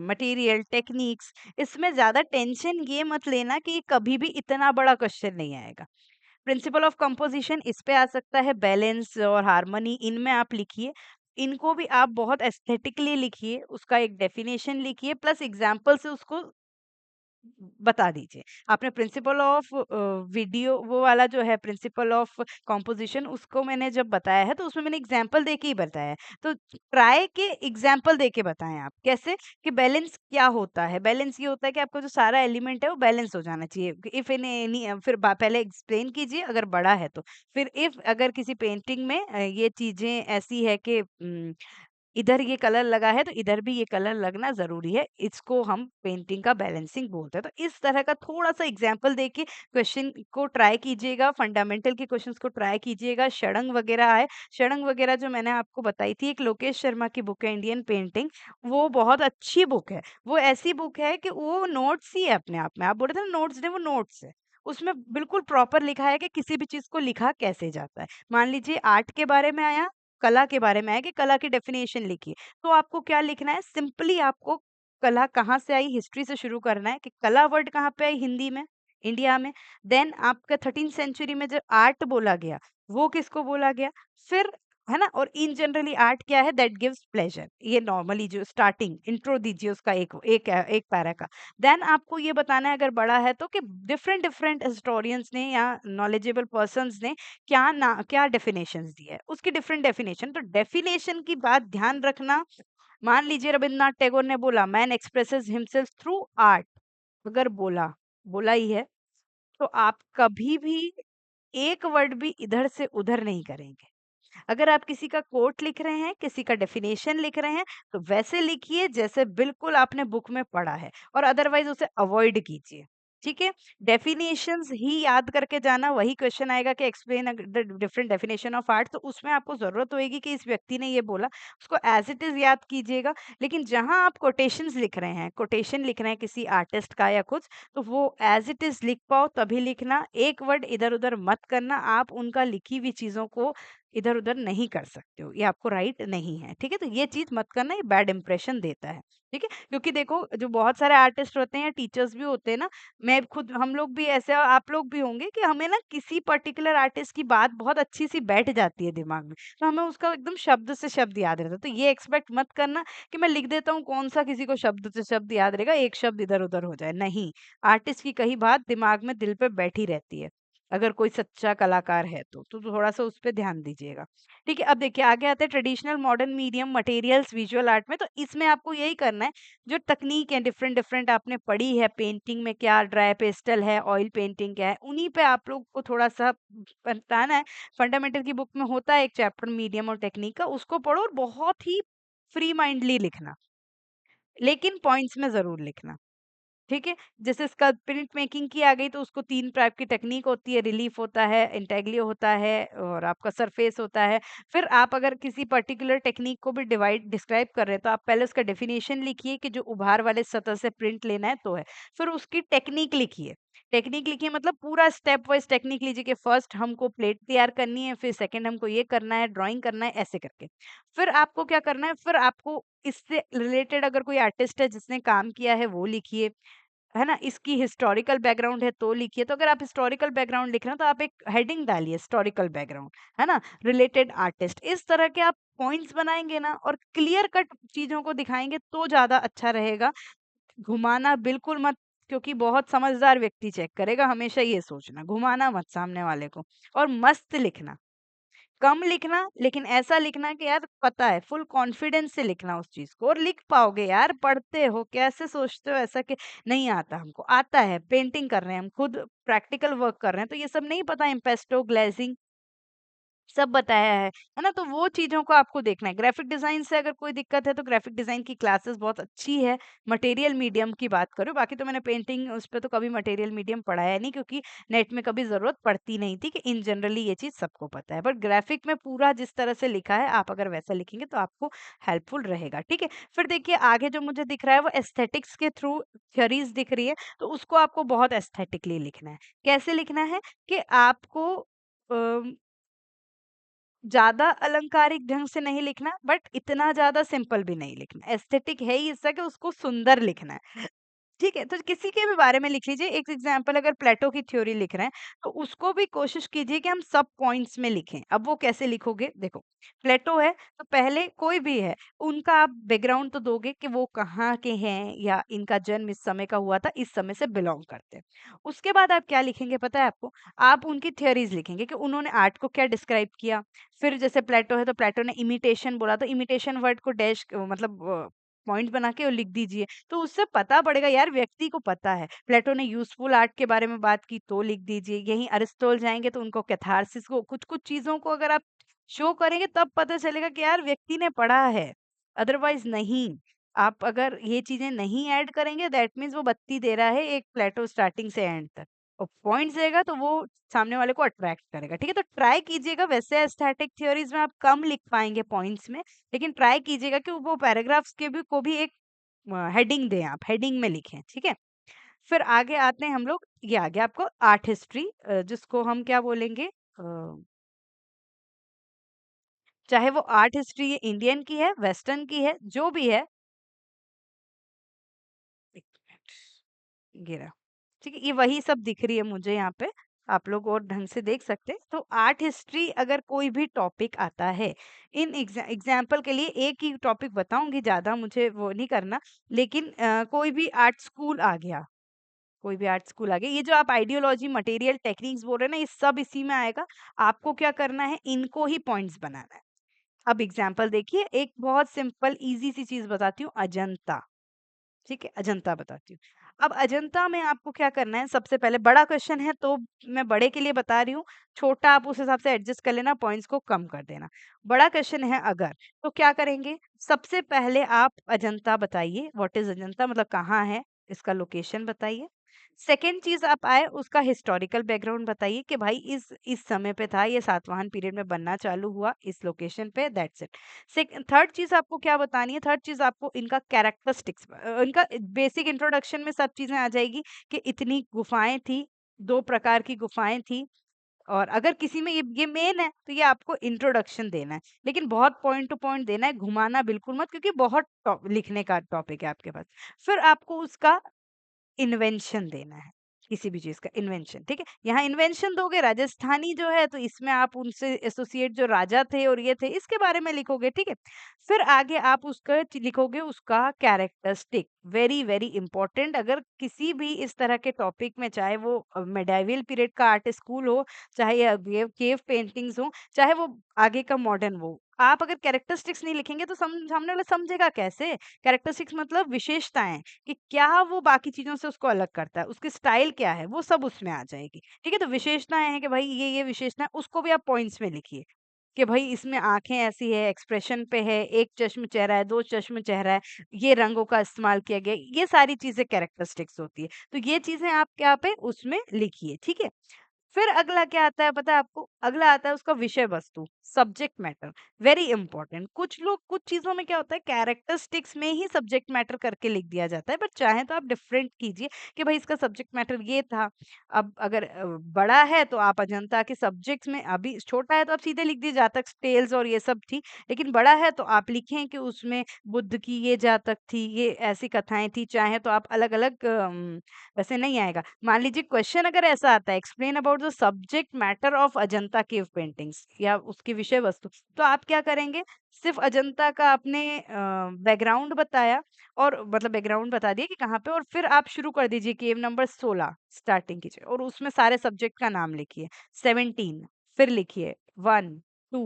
मटेरियल, टेक्निक्स, इसमें ज़्यादा टेंशन ये मत लेना कि ये कभी भी इतना बड़ा क्वेश्चन नहीं आएगा। प्रिंसिपल ऑफ कंपोजिशन इस पे आ सकता है, बैलेंस और हार्मनी इनमें आप लिखिए। इनको भी आप बहुत एस्थेटिकली लिखिए, उसका एक डेफिनेशन लिखिए प्लस एग्ज़ाम्पल से उसको बता दीजिए। आपने प्रिंसिपल ऑफ वीडियो वो वाला जो है प्रिंसिपल ऑफ कंपोज़िशन उसको मैंने जब बताया है तो उसमें मैंने एग्ज़ाम्पल देके ही बताया है। तो ट्राई के एग्ज़ाम्पल देके बताएँ आप। कैसे? कि बैलेंस क्या होता है? बैलेंस ये होता है कि आपका जो सारा एलिमेंट है वो बैलेंस हो जाना चाहिए। इफ इन एनी फिर बा पहले एक्सप्लेन कीजिए अगर बड़ा है तो। फिर इफ अगर किसी पेंटिंग में ये चीज़ें ऐसी है कि इधर ये कलर लगा है तो इधर भी ये कलर लगना ज़रूरी है। इसको हम पेंटिंग का बैलेंसिंग बोलते हैं। तो इस तरह का थोड़ा-सा एग्ज़ाम्पल देके क्वेश्चन को ट्राई कीजिएगा, फंडामेंटल के क्वेश्चन्स को ट्राई कीजिएगा। षडंग वगैरह है, षडंग वगैरह जो मैंने आपको बताई थी, एक लोकेश शर्मा की बुक है इंडियन पेंटिंग, वो बहुत अच्छी बुक है। वो ऐसी बुक है कि वो नोट्स ही है अपने आप में। आप बोल रहे थे ना नोट्स नहीं, वो नोट्स है। उसमें बिल्कुल प्रॉपर लिखा है कि किसी भी चीज़ को लिखा कैसे जाता है। मान लीजिए आर्ट के बारे में आया, कला के बारे में है कि कला की डेफिनेशन लिखिए। तो आपको क्या लिखना है, सिंपली आपको कला कहाँ से आई, हिस्ट्री से शुरू करना है कि कला वर्ड कहाँ पे आई हिंदी में, इंडिया में। देन आपका 13th सेंचुरी में जब आर्ट बोला गया, वो किसको बोला गया? फिर है ना? और इन जनरली आर्ट क्या है? That gives pleasure. ये नॉर्मली जो स्टार्टिंग इंट्रो दीजिए उसका एक पैरा का। देन आपको ये बताना है अगर बड़ा है तो कि डिफरेंट डिफरेंट हिस्टोरियंस ने या नॉलेजेबल पर्सन्स ने क्या डेफिनेशंस दी है, उसकी डिफरेंट डेफिनेशन। तो डेफिनेशन की बात ध्यान रखना। मान लीजिए रविन्द्रनाथ टैगोर ने बोला man expresses himself through art, अगर बोला बोला ही है, तो आप कभी भी एक वर्ड भी इधर से उधर नहीं करेंगे। अगर आप किसी का कोट लिख रहे हैं, किसी का डेफिनेशन लिख रहे हैं, तो वैसे लिखिए जैसे बिल्कुल आपने बुक में पढ़ा है और अदरवाइज़ उसे अवॉइड कीजिए, ठीक है? डेफिनेशंस ही याद करके जाना, वही क्वेश्चन आएगा कि explain the different definition of art, तो उसमें आपको ज़रूरत होएगी कि इस व्यक्ति ने ये बोला, उसको एज़ इट इज़ याद कीजिएगा। लेकिन जहाँ आप कोटेशंस लिख रहे हैं, कोटेशन लिख रहे हैं किसी आर्टिस्ट का या कुछ, तो वो एज़ इट इज़ लिख पाओ तभी लिखना, एक वर्ड इधर-उधर मत करना। आप उनका लिखी हुई चीज़ों को इधर-उधर नहीं कर सकते हो, ये आपको राइट नहीं है, ठीक है? तो ये चीज़ मत करना, ये बैड इंप्रेशन देता है, ठीक है? क्योंकि देखो जो बहुत सारे आर्टिस्ट होते हैं, टीचर्स भी होते हैं ना, मैं खुद हम लोग भी ऐसे आप लोग भी होंगे कि हमें ना किसी पर्टिकुलर आर्टिस्ट की बात बहुत अच्छी-सी बैठ जाती है दिमाग में, तो हमें उसका एकदम शब्द से शब्द याद रहता है। तो ये एक्सपेक्ट मत करना कि मैं लिख देता हूँ, कौन-सा किसी को शब्द से शब्द याद रहेगा, एक शब्द इधर-उधर हो जाए, नहीं। आर्टिस्ट की कही बात दिमाग में, दिल पे बैठी रहती है, अगर कोई सच्चा कलाकार है तो थोड़ा-सा उस पे ध्यान दीजिएगा। ठीक है, अब देखिए आगे आते हैं traditional modern medium materials visual art में, तो इसमें आपको यही करना है, जो तकनीक है डिफरेंट डिफरेंट आपने पढ़ी है, पेंटिंग में क्या ड्राई पेस्टल है, ऑयल पेंटिंग क्या है, उन्हीं पे आप लोग को थोड़ा-सा बताना है। फंडामेंटल की बुक में होता है एक चैप्टर मीडियम और टेक्निक का, उसको पढ़ो और बहुत ही फ्री माइंडली लिखना, लेकिन पॉइंट्स में ज़रूर लिखना। ठीक है? जैसे इसका प्रिंट मेकिंग की आ गई, तो उसको 3 टाइप की टेक्नीक होती है, रिलीफ होता है, इंटेग्लियो होता है और आपका सरफेस होता है। फिर आप अगर किसी पर्टिकुलर टेक्नीक को भी डिस्क्राइब कर रहे हैं, तो आप पहले उसका डेफिनिशन लिखिए कि जो उभार वाले सतह से प्रिंट लेना है तो है। फिर उसकी टेक्नीक लिखिए। टेक्नीक लिखिए मतलब पूरा स्टेप वाइज़ टेक्नीक लीजिए कि फर्स्ट हमको प्लेट तैयार करनी है, फिर सेकंड हमको ये करना है, ड्राइंग करना है, ऐसे करके। फिर आपको क्या करना है, फिर आपको इससे रिलेटेड अगर कोई आर्टिस्ट है जिसने काम किया है, वो लिखिए। है ना? इसकी हिस्टोरिकल बैकग्राउंड है तो लिखिए, तो अगर आप हिस्टोरिकल बैकग्राउंड लिख रहे हैं तो आप एक हेडिंग डालिए हिस्टोरिकल बैकग्राउंड, है ना? रिलेटेड आर्टिस्ट, इस तरह के आप पॉइंट्स बनाएँगे ना और क्लियर कट चीज़ों को दिखाएँगे तो ज़्यादा अच्छा रहेगा। घुमाना बिल्कुल मत, क्योंकि बहुत समझदार व्यक्ति चेक करेगा, हमेशा ये सोचना, घुमाना मत सामने वाले को और मस्त लिखना। कम लिखना, लेकिन ऐसा लिखना कि यार पता है, फुल कॉन्फिडेंस से लिखना उस चीज़ को और लिख पाओगे यार, पढ़ते हो, कैसे सोचते हो ऐसा कि नहीं आता हमको, आता है, पेंटिंग कर रहे हैं हम, खुद प्रैक्टिकल वर्क कर रहे हैं, तो ये सब नहीं पता इम्पेस्टो, ग्लेज़िंग सब बताया है ना? तो वो चीज़ों को आपको देखना है। ग्राफ़िक डिज़ाइन से अगर कोई दिक्कत है तो ग्राफ़िक डिज़ाइन की क्लासेस बहुत अच्छी है। मटेरियल मीडियम की बात करूँ, बाकी तो मैंने पेंटिंग उस पे तो कभी मटेरियल मीडियम पढ़ाया नहीं, क्योंकि नेट में कभी ज़रूरत पड़ती नहीं थी कि इन जनरली ये चीज़ सबको पता है। बट ग्राफ़िक में पूरा जिस तरह से लिखा है, आप अगर वैसा लिखेंगे तो आपको हेल्पफुल रहेगा, ठीक है? फिर देखिए आगे जो मुझे दिख रहा है वो एस्थेटिक्स के थ्रू थ्योरीज़ दिख रही है, तो उसको आपको बहुत एस्थेटिकली लिखना है। कैसे लिखना है कि आपको अ ज़्यादा अलंकारिक ढंग से नहीं लिखना, बट इतना ज़्यादा सिंपल भी नहीं लिखना। एस्थेटिक है ही इसका कि उसको सुंदर लिखना है। ठीक है, तो किसी के भी बारे में लिख लीजिए। एक एग्ज़ाम्पल अगर प्लेटो की थ्योरी लिख रहे हैं, तो उसको भी कोशिश कीजिए कि हम सब पॉइंट्स में लिखें। अब वो कैसे लिखोगे? देखो, प्लेटो है, तो पहले कोई भी है, उनका आप बैकग्राउंड तो दोगे कि वो कहाँ के हैं या इनका जन्म इस समय का हुआ था, इस समय से बिलॉन्ग करते हैं। उसके बाद आप क्या लिखेंगे पता है आपको? आप उनकी थ्योरीज़ लिखेंगे कि उन्होंने आर्ट को क्या डिस्क्राइब किया। फिर जैसे प्लेटो है, तो प्लेटो ने इमिटेशन बोला, तो इमिटेशन वर्ड को डैश मतलब पॉइंट बना के और लिख दीजिए। तो उससे पता पड़ेगा यार, व्यक्ति को पता है। प्लेटो ने यूज़फुल आर्ट के बारे में बात की तो लिख दीजिए। यहीं अरिस्टोल जाएँगे तो उनको कैथारसिस को कुछ-कुछ चीज़ों को अगर आप शो करेंगे तब पता चलेगा कि यार व्यक्ति ने पढ़ा है, अदरवाइज़ नहीं। आप अगर ये चीज़ें नहीं ऐड करेंगे, दैट मीन्स वो बत्ती दे रहा है एक प्लेटो स्टार्टिंग से एंड तक। और पॉइंट्स देगा तो वो सामने वाले को अट्रैक्ट करेगा, ठीक है? तो ट्राई कीजिएगा, वैसे एस्थेटिक थ्योरीज़ में आप कम लिख पाएँगे पॉइंट्स में, लेकिन ट्राई कीजिएगा कि वो पैराग्राफ्स के भी को भी एक हेडिंग दें आप, हेडिंग में लिखें, ठीक है? फिर आगे आते हैं हम लोग, ये आ गया आपको आर्ट हिस्ट्री, जिसको हम क्या बोलेंगे, चाहे वो आर्ट हिस्ट्री इंडियन की है, वेस्टर्न की है, जो भी है। 1 मिनट, ये रहा। ठीक है, ये वही सब दिख रही है मुझे यहाँ पे, आप लोग और ढंग से देख सकते हैं। तो आर्ट हिस्ट्री अगर कोई भी टॉपिक आता है, इन एग्ज़ाम्पल के लिए एक ही टॉपिक बताऊँगी, ज़्यादा मुझे वो नहीं करना, लेकिन कोई भी आर्ट स्कूल आ गया, कोई भी आर्ट स्कूल आ गया, ये जो आप आइडियोलॉजी, मटेरियल, टेक्निक्स बोल रहे हैं ना, ये सब इसी में आएगा। आपको क्या करना है, इनको ही पॉइंट्स बनाना है। अब एग्ज़ाम्पल देखिए, एक बहुत सिंपल ईज़ी सी चीज़ बताती हूँ, अजंता। ठीक है, अजंता बताती हूँ। अब अजंता में आपको क्या करना है, सबसे पहले बड़ा क्वेश्चन है तो मैं बड़े के लिए बता रही हूँ, छोटा आप उस हिसाब से एडजस्ट कर लेना, पॉइंट्स को कम कर देना। बड़ा क्वेश्चन है अगर, तो क्या करेंगे, सबसे पहले आप अजंता बताइए, व्हाट इज़ अजंता, मतलब कहाँ है, इसका लोकेशन बताइए। सेकंड चीज़ आप आए, उसका हिस्टोरिकल बैकग्राउंड बताइए कि भाई इस समय पे था, ये सातवाहन पीरियड में बनना चालू हुआ, इस लोकेशन पे, दैट्स इट। थर्ड चीज़ आपको क्या बतानी है, थर्ड चीज़ आपको इनका कैरेक्टरिस्टिक्स, इनका बेसिक इंट्रोडक्शन में सब चीज़ें आ जाएगी कि इतनी गुफाएँ थी, 2 प्रकार की गुफाएँ थी, और अगर किसी में ये मेन है, तो ये आपको इंट्रोडक्शन देना है। लेकिन बहुत पॉइंट टू पॉइंट देना है, घुमाना बिल्कुल मत, क्योंकि बहुत लिखने का टॉपिक है आपके पास। फिर आपको उसका इन्वेंशन देना है, किसी भी चीज का इन्वेंशन, ठीक है। यहाँ इन्वेंशन दोगे राजस्थानी जो है, तो इसमें आप उनसे एसोसिएट जो राजा थे और ये थे इसके बारे में लिखोगे, ठीक है। फिर आगे आप उसका लिखोगे उसका कैरेक्टरिस्टिक, वेरी वेरी इंपॉर्टेंट। अगर किसी भी इस तरह के टॉपिक में, चाहे वो मेडाइवल पीरियड का आर्ट स्कूल हो, चाहे ये केव पेंटिंग्स हो, चाहे वो आगे का मॉडर्न हो, आप अगर कैरेक्टरिस्टिक्स नहीं लिखेंगे तो सामने वाला समझेगा कैसे। कैरेक्टरिस्टिक्स मतलब विशेषताएं, कि क्या वो बाकी चीज़ों से उसको अलग करता है, उसकी स्टाइल क्या है, वो सब उसमें आ जाएगी। ठीक है? तो विशेषताएँ हैं कि भाई ये विशेषताएँ, उसको भी आप पॉइंट्स में लिखिए, कि भाई इसमें आँखें ऐसी है, एक्सप्रेशन पे है, 1 चश्म चेहरा है, 2 चश्म चेहरा है, ये रंगों का इस्तेमाल किया गया है, ये सारी चीज़ें कैरेक्टरिस्टिक्स होती है। तो ये चीज़ें आप क्या पे उसमें लिखिए, ठीक है? फिर अगला क्या आता है पता है आपको? अगला आता है उसका विषय वस्तु, सब्जेक्ट मैटर, वेरी इंपॉर्टेंट। कुछ लोग कुछ चीज़ों में क्या होता है, कैरेक्टरिस्टिक्स में ही सब्जेक्ट मैटर करके लिख दिया जाता है, बट चाहे तो आप डिफरेंट कीजिए कि भाई इसका सब्जेक्ट मैटर ये था। अब अगर बड़ा है तो आप अजंता के सब्जेक्ट्स में, अभी छोटा है तो आप सीधे लिख दीजिए जातक टेल्स और ये सब थी। लेकिन बड़ा है तो आप लिखें कि उसमें बुद्ध की ये जातक थी, ये ऐसी कथाएँ थी, चाहे तो आप अलग-अलग वैसे नहीं आएगा। मान लीजिए क्वेश्चन अगर ऐसा आता है, explain about the subject matter of Ajanta cave paintings, या उसकी विषय वस्तु, तो आप क्या करेंगे, सिर्फ अजंता का आपने बैकग्राउंड बताया, और मतलब बैकग्राउंड बता दिया कि कहाँ पे, और फिर आप शुरू कर दीजिए केव नंबर 16 स्टार्टिंग कीजिए, और उसमें सारे सब्जेक्ट का नाम लिखिए, 17, फिर लिखिए 1 2,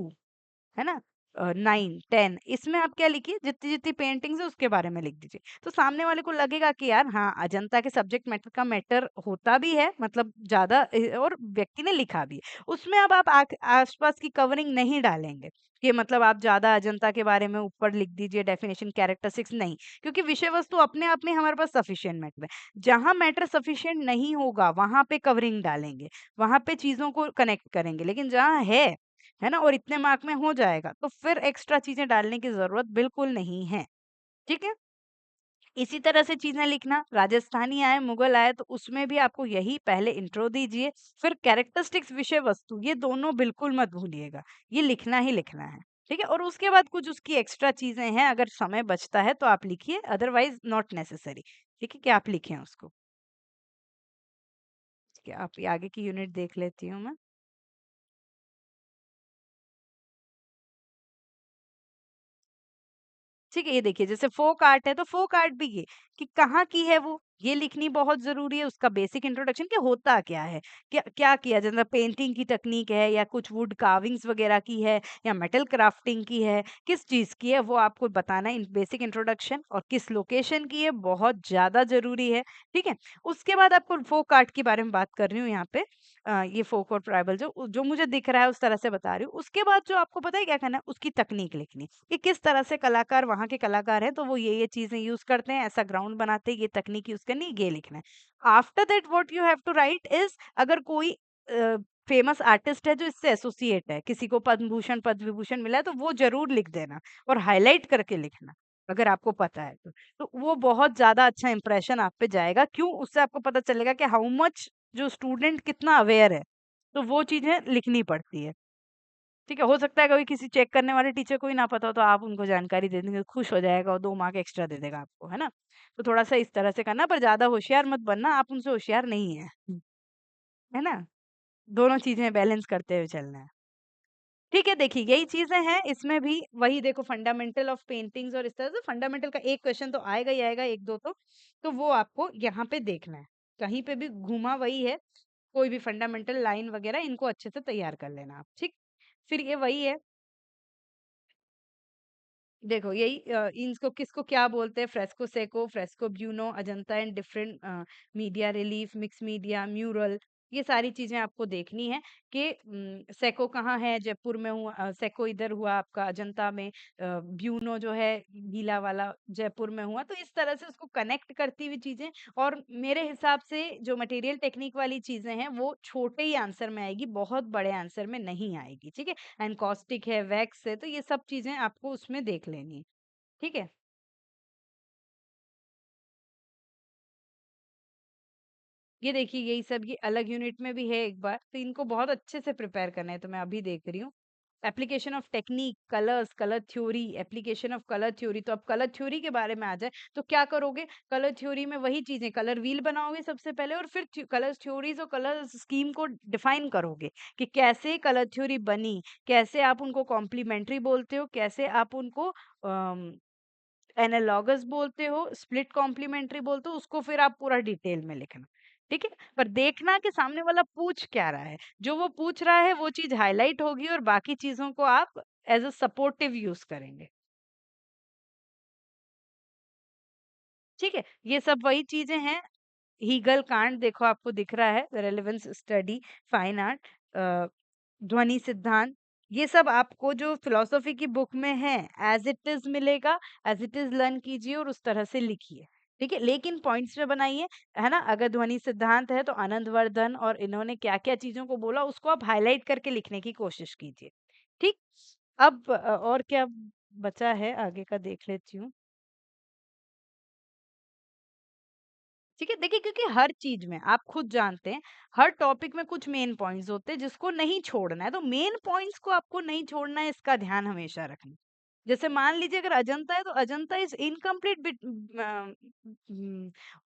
है ना? 9, 10, इसमें आप क्या लिखिए, जितनी-जितनी पेंटिंग्स है उसके बारे में लिख दीजिए। तो सामने वाले को लगेगा कि यार हाँ, अजंता के सब्जेक्ट मैटर का मैटर होता भी है, मतलब ज़्यादा और व्यक्ति ने लिखा भी है। उसमें अब आप आस-पास की कवरिंग नहीं डालेंगे, कि मतलब आप ज़्यादा अजंता के बारे में ऊपर लिख दीजिए डेफिनिशन, कैरेक्टरिस्टिक्स नहीं, क्योंकि विषय वस्तु अपने आप में हमारे पास सफिशिएंट मैटर है। जहाँ मैटर सफिशिएंट नहीं होगा, वहाँ पे कवरिंग डालेंगे, वहाँ पे चीज़ों को कनेक्ट करेंगे। लेकिन जहाँ है ना? और इतने मार्क में हो जाएगा, तो फिर एक्स्ट्रा चीज़ें डालने की ज़रूरत बिल्कुल नहीं है, ठीक है? इसी तरह से चीज़ें लिखना, राजस्थानी आए, मुगल आए, तो उसमें भी आपको यही पहले इंट्रो दीजिए, फिर कैरेक्टरिस्टिक्स विषय वस्तु, ये दोनों बिल्कुल मत भूलिएगा, ये लिखना ही लिखना है, ठीक है? और उसके बाद कुछ उसकी एक्स्ट्रा चीज़ें हैं, अगर समय बचता है तो आप लिखिए, अदरवाइज़ नॉट नेसेसरी, ठीक है? कि आप लिखें उसको। ठीक है, आप ये आगे की यूनिट देख लेती हूँ मैं। ठीक है, ये देखिए जैसे फ़ोक आर्ट है, तो फ़ोक आर्ट भी ये, कि कहाँ की है वो, ये लिखनी बहुत ज़रूरी है, उसका बेसिक इंट्रोडक्शन कि होता क्या है? क्या क्या किया जाता है, पेंटिंग की टेक्नीक है, या कुछ वुड कार्विंग्स वगैरह की है, या मेटल क्राफ्टिंग की है, किस चीज़ की है, वो आपको बताना है, इन बेसिक इंट्रोडक्शन, और किस लोकेशन की है, बहुत ज़्यादा ज़रूरी है, ठीक है? उसके बाद आपको फ़ोक आर्ट के बारे में बात कर रही हूँ यहाँ पे, ये फ़ोक और ट्राइबल जो मुझे दिख रहा है उस तरह से बता रही हूँ। उसके बाद जो आपको पता है क्या करना है, उसकी तकनीक लिखनी। कि किस तरह से कलाकार, वहाँ के कलाकार हैं तो वो ये चीज़ें यूज़ करते हैं, ऐसा ग्राउंड बनाते हैं, ये तकनीक यूज़ करनी है, ये लिखना है। After that what you have to write is, अगर कोई फेमस आर्टिस्ट है जो इससे एसोसिएट है, किसी को पद्म भूषण, पद्म विभूषण मिला है, तो वो ज़रूर लिख देना, और हाइलाइट करके लिखना, अगर आपको पता है तो। तो वो बहुत ज़्यादा अच्छा इंप्रेशन आप पे जाएगा। क्यों? उससे आपको पता चलेगा कि हाउ मच जो स्टूडेंट कितना अवेयर है, तो वो चीज़ें लिखनी पड़ती है। ठीक है, हो सकता है कभी किसी चेक करने वाले टीचर को ही ना पता हो तो आप उनको जानकारी दे देंगे, खुश हो जाएगा और 2 मार्क एक्स्ट्रा दे देगा आपको, है ना? तो थोड़ा-सा इस तरह से करना, पर ज़्यादा होशियार मत बनना, आप उनसे होशियार नहीं हैं। है ना? दोनों चीज़ें बैलेंस करते हुए चलना है। ठीक है, देखिए यही चीज़ें हैं, इसमें भी वही देखो फंडामेंटल ऑफ पेंटिंग्स, और इस तरह से फंडामेंटल का एक क्वेश्चन तो आएगा ही आएगा, 1-2 तो वो आपको यहाँ पे देखना है। कहीं पे भी घूमा वही है, कोई भी फंडामेंटल लाइन वगैरह इनको अच्छे से तैयार कर लेना आप, ठीक? फिर ये वही है, देखो यही इनको किसको क्या बोलते हैं, fresco Seiko, fresco buono, Ajanta and different media relief, mix media, mural, ये सारी चीजें आपको देखनी है कि सेको कहाँ है, जयपुर में हुआ, सेको इधर हुआ आपका अजंता में, ब्यूनो जो है गीला वाला जयपुर में हुआ, तो इस तरह से उसको कनेक्ट करती हुई चीजें। और मेरे हिसाब से जो मटेरियल टेक्निक वाली चीजें हैं वो छोटे ही आंसर में आएगी, बहुत बड़े आंसर में नहीं आएगी, ठीक है। एनकॉस्टिक है, वैक्स है, तो ये सब चीज़ें आपको उसमें देख लेनी है, ठीक है? ये देखिए यही सब ये अलग यूनिट में भी है एक बार, तो इनको बहुत अच्छे से प्रिपेयर करना है, तो मैं अभी देख रही हूँ। Application of technique, colours, colour theory, application of colour theory. तो अब कलर थ्योरी के बारे में आ जाए तो क्या करोगे? कलर थ्योरी में वही चीजें, कलर व्हील बनाओगे सबसे पहले, और फिर कलर थ्योरीज और कलर स्कीम को डिफाइन करोगे कि कैसे कलर थ्योरी बनी, कैसे आप उनको कॉम्प्लीमेंट्री बोलते हो, कैसे आप उनको एनालॉगस बोलते हो, स्प्लिट कॉम्प्लीमेंट्री बोलते हो, उसको फिर आप पूरा डिटेल में लिखना। ठीक है? पर देखना कि सामने वाला पूछ क्या रहा है। जो वो पूछ रहा है वो चीज़ हाइलाइट होगी और बाकी चीज़ों को आप एज़ अ सपोर्टिव यूज़ करेंगे। ठीक है? ये सब वही चीज़ें हैं। हीगल कांट देखो आपको दिख रहा है, रेलेवेंस स्टडी, फाइन आर्ट, अ, ध्वनि सिद्धांत, ये सब आपको जो फिलॉसफी की बुक में है एज इट इज मिलेगा, एज इट इज लर्न कीजिए और उस तरह से लिखिए। ठीक है, लेकिन पॉइंट्स में बनाइए, है ना? अगर ध्वनि सिद्धांत है तो आनंदवर्धन और इन्होंने क्या क्या चीजों को बोला उसको आप हाईलाइट करके लिखने की कोशिश कीजिए। ठीक। अब और क्या बचा है आगे का देख लेती हूँ। ठीक है, देखिए क्योंकि हर चीज में आप खुद जानते हैं, हर टॉपिक में कुछ मेन पॉइंट्स होते हैं जिसको नहीं छोड़ना है, तो मेन पॉइंट्स को आपको नहीं छोड़ना है, इसका ध्यान हमेशा रखना। जैसे मान लीजिए अगर अजंता है तो अजंता इज इनकम्प्लीट बिट,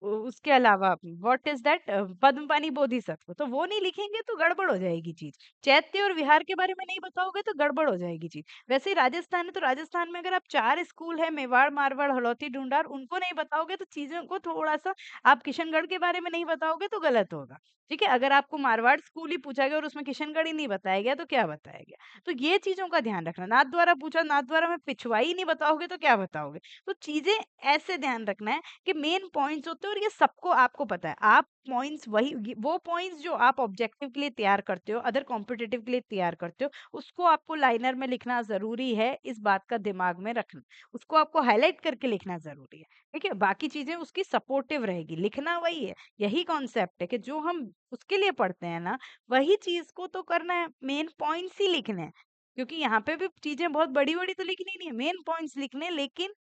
उसके अलावा what is that, Padmapani Bodhisattva, तो वो नहीं लिखेंगे तो गड़बड़ हो जाएगी चीज। चैत्य और विहार के बारे में नहीं बताओगे तो गड़बड़ हो जाएगी चीज। वैसे ही राजस्थान है तो राजस्थान में अगर आप 4 स्कूल है, मेवाड़, मारवाड़, हड़ौती, ढूंढार, उनको नहीं बताओगे तो चीजों को थोड़ा सा, आप किशनगढ़ के बारे में नहीं बताओगे तो गलत होगा। ठीक है, अगर आपको मारवाड़ स्कूल ही पूछा गया और उसमें किशनगढ़ ही नहीं बताया गया तो क्या बताया गया? तो ये चीजों का ध्यान रखना। नाथ द्वारा पूछा, नाथ द्वारा में पिछवाई ही नहीं बताओगे तो क्या बताओगे? तो चीजें ऐसे ध्यान रखना है कि मेन पॉइंट्स होते हैं और ये सबको आपको पता है। आप पॉइंट्स वही वो पॉइंट्स जो आप ऑब्जेक्टिव के लिए तैयार करते हो, अदर कॉम्पिटिटिव के लिए तैयार करते हो, उसको आपको लाइनर में लिखना जरूरी है, इस बात का दिमाग में रखना। उसको आपको हाईलाइट करके लिखना जरूरी है। ठीक है, बाकी चीजें उसकी सपोर्टिव रहेगी, लिखना वही है। यही कॉन्सेप्ट है कि जो हम उसके लिए पढ़ते हैं ना, वही चीज को तो करना है, मेन पॉइंट्स ही लिखने हैं। क्योंकि यहाँ पे भी चीजें बहुत बड़ी बड़ी तो लिखनी नहीं है, मेन पॉइंट्स लिखने हैं, लेकिन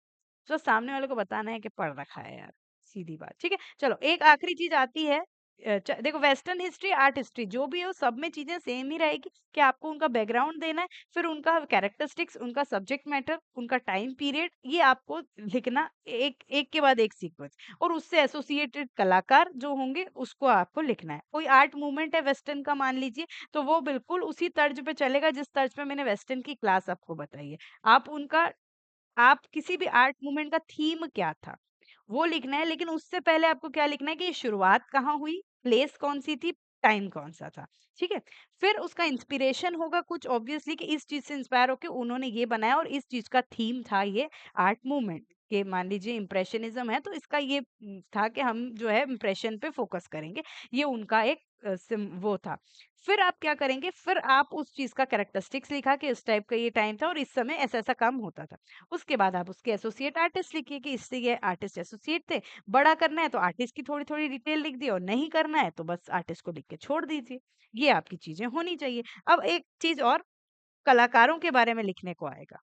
जो सामने वाले को बताना है कि पढ़ रखा है यार, सीधी बात। ठीक है, चलो एक आखिरी चीज आती है। देखो वेस्टर्न हिस्ट्री, आर्ट हिस्ट्री जो भी हो, सब में चीजें सेम ही रहेगी कि आपको उनका बैकग्राउंड देना है, फिर उनका कैरेक्टरिस्टिक्स, उनका सब्जेक्ट मैटर, उनका टाइम पीरियड, ये आपको लिखना एक एक के बाद एक सीक्वेंस, और उससे एसोसिएटेड कलाकार जो होंगे उसको आपको लिखना है। कोई आर्ट मूवमेंट है वेस्टर्न का मान लीजिए, तो वो बिल्कुल उसी तर्ज पे चलेगा जिस तर्ज पे मैंने वेस्टर्न की क्लास आपको बताई है। आप उनका, आप किसी भी आर्ट मूवमेंट का थीम क्या था वो लिखना है, लेकिन उससे पहले आपको क्या लिखना है कि ये शुरुआत कहाँ हुई, प्लेस कौन सी थी, टाइम कौन सा था। ठीक है, फिर उसका इंस्पिरेशन होगा कुछ ऑब्वियसली कि इस चीज से इंस्पायर होकर उन्होंने ये बनाया और इस चीज का थीम था ये आर्ट मूवमेंट के। मान लीजिए इम्प्रेशनिज्म है तो इसका ये था कि हम जो है इम्प्रेशन पे फोकस करेंगे, ये उनका एक वो था। फिर आप क्या करेंगे, फिर आप उस चीज का कैरेक्टरिस्टिक्स लिखा कि इस टाइप का ये टाइम था और इस समय ऐसा ऐसा काम होता था। उसके बाद आप उसके एसोसिएट आर्टिस्ट लिखिए कि इससे ये आर्टिस्ट एसोसिएट थे। बड़ा करना है तो आर्टिस्ट की थोड़ी-थोड़ी डिटेल लिख दी, और नहीं करना है तो बस आर्टिस्ट को लिख के छोड़ दीजिए। ये आपकी चीज़ें होनी चाहिए। अब एक चीज़ और, कलाकारों के बारे में लिखने को आएगा।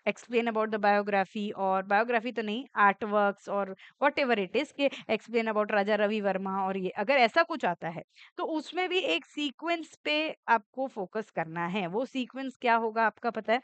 एक्सप्लेन अबाउट द बायोग्राफी, और बायोग्राफी तो नहीं, आर्ट वर्क्स और व्हाटएवर इट इज़, कि एक्सप्लेन अबाउट राजा रवि वर्मा, और ये अगर ऐसा कुछ आता है, तो उसमें भी एक सीक्वेंस पे आपको फोकस करना है। वो सीक्वेंस क्या होगा आपका पता है?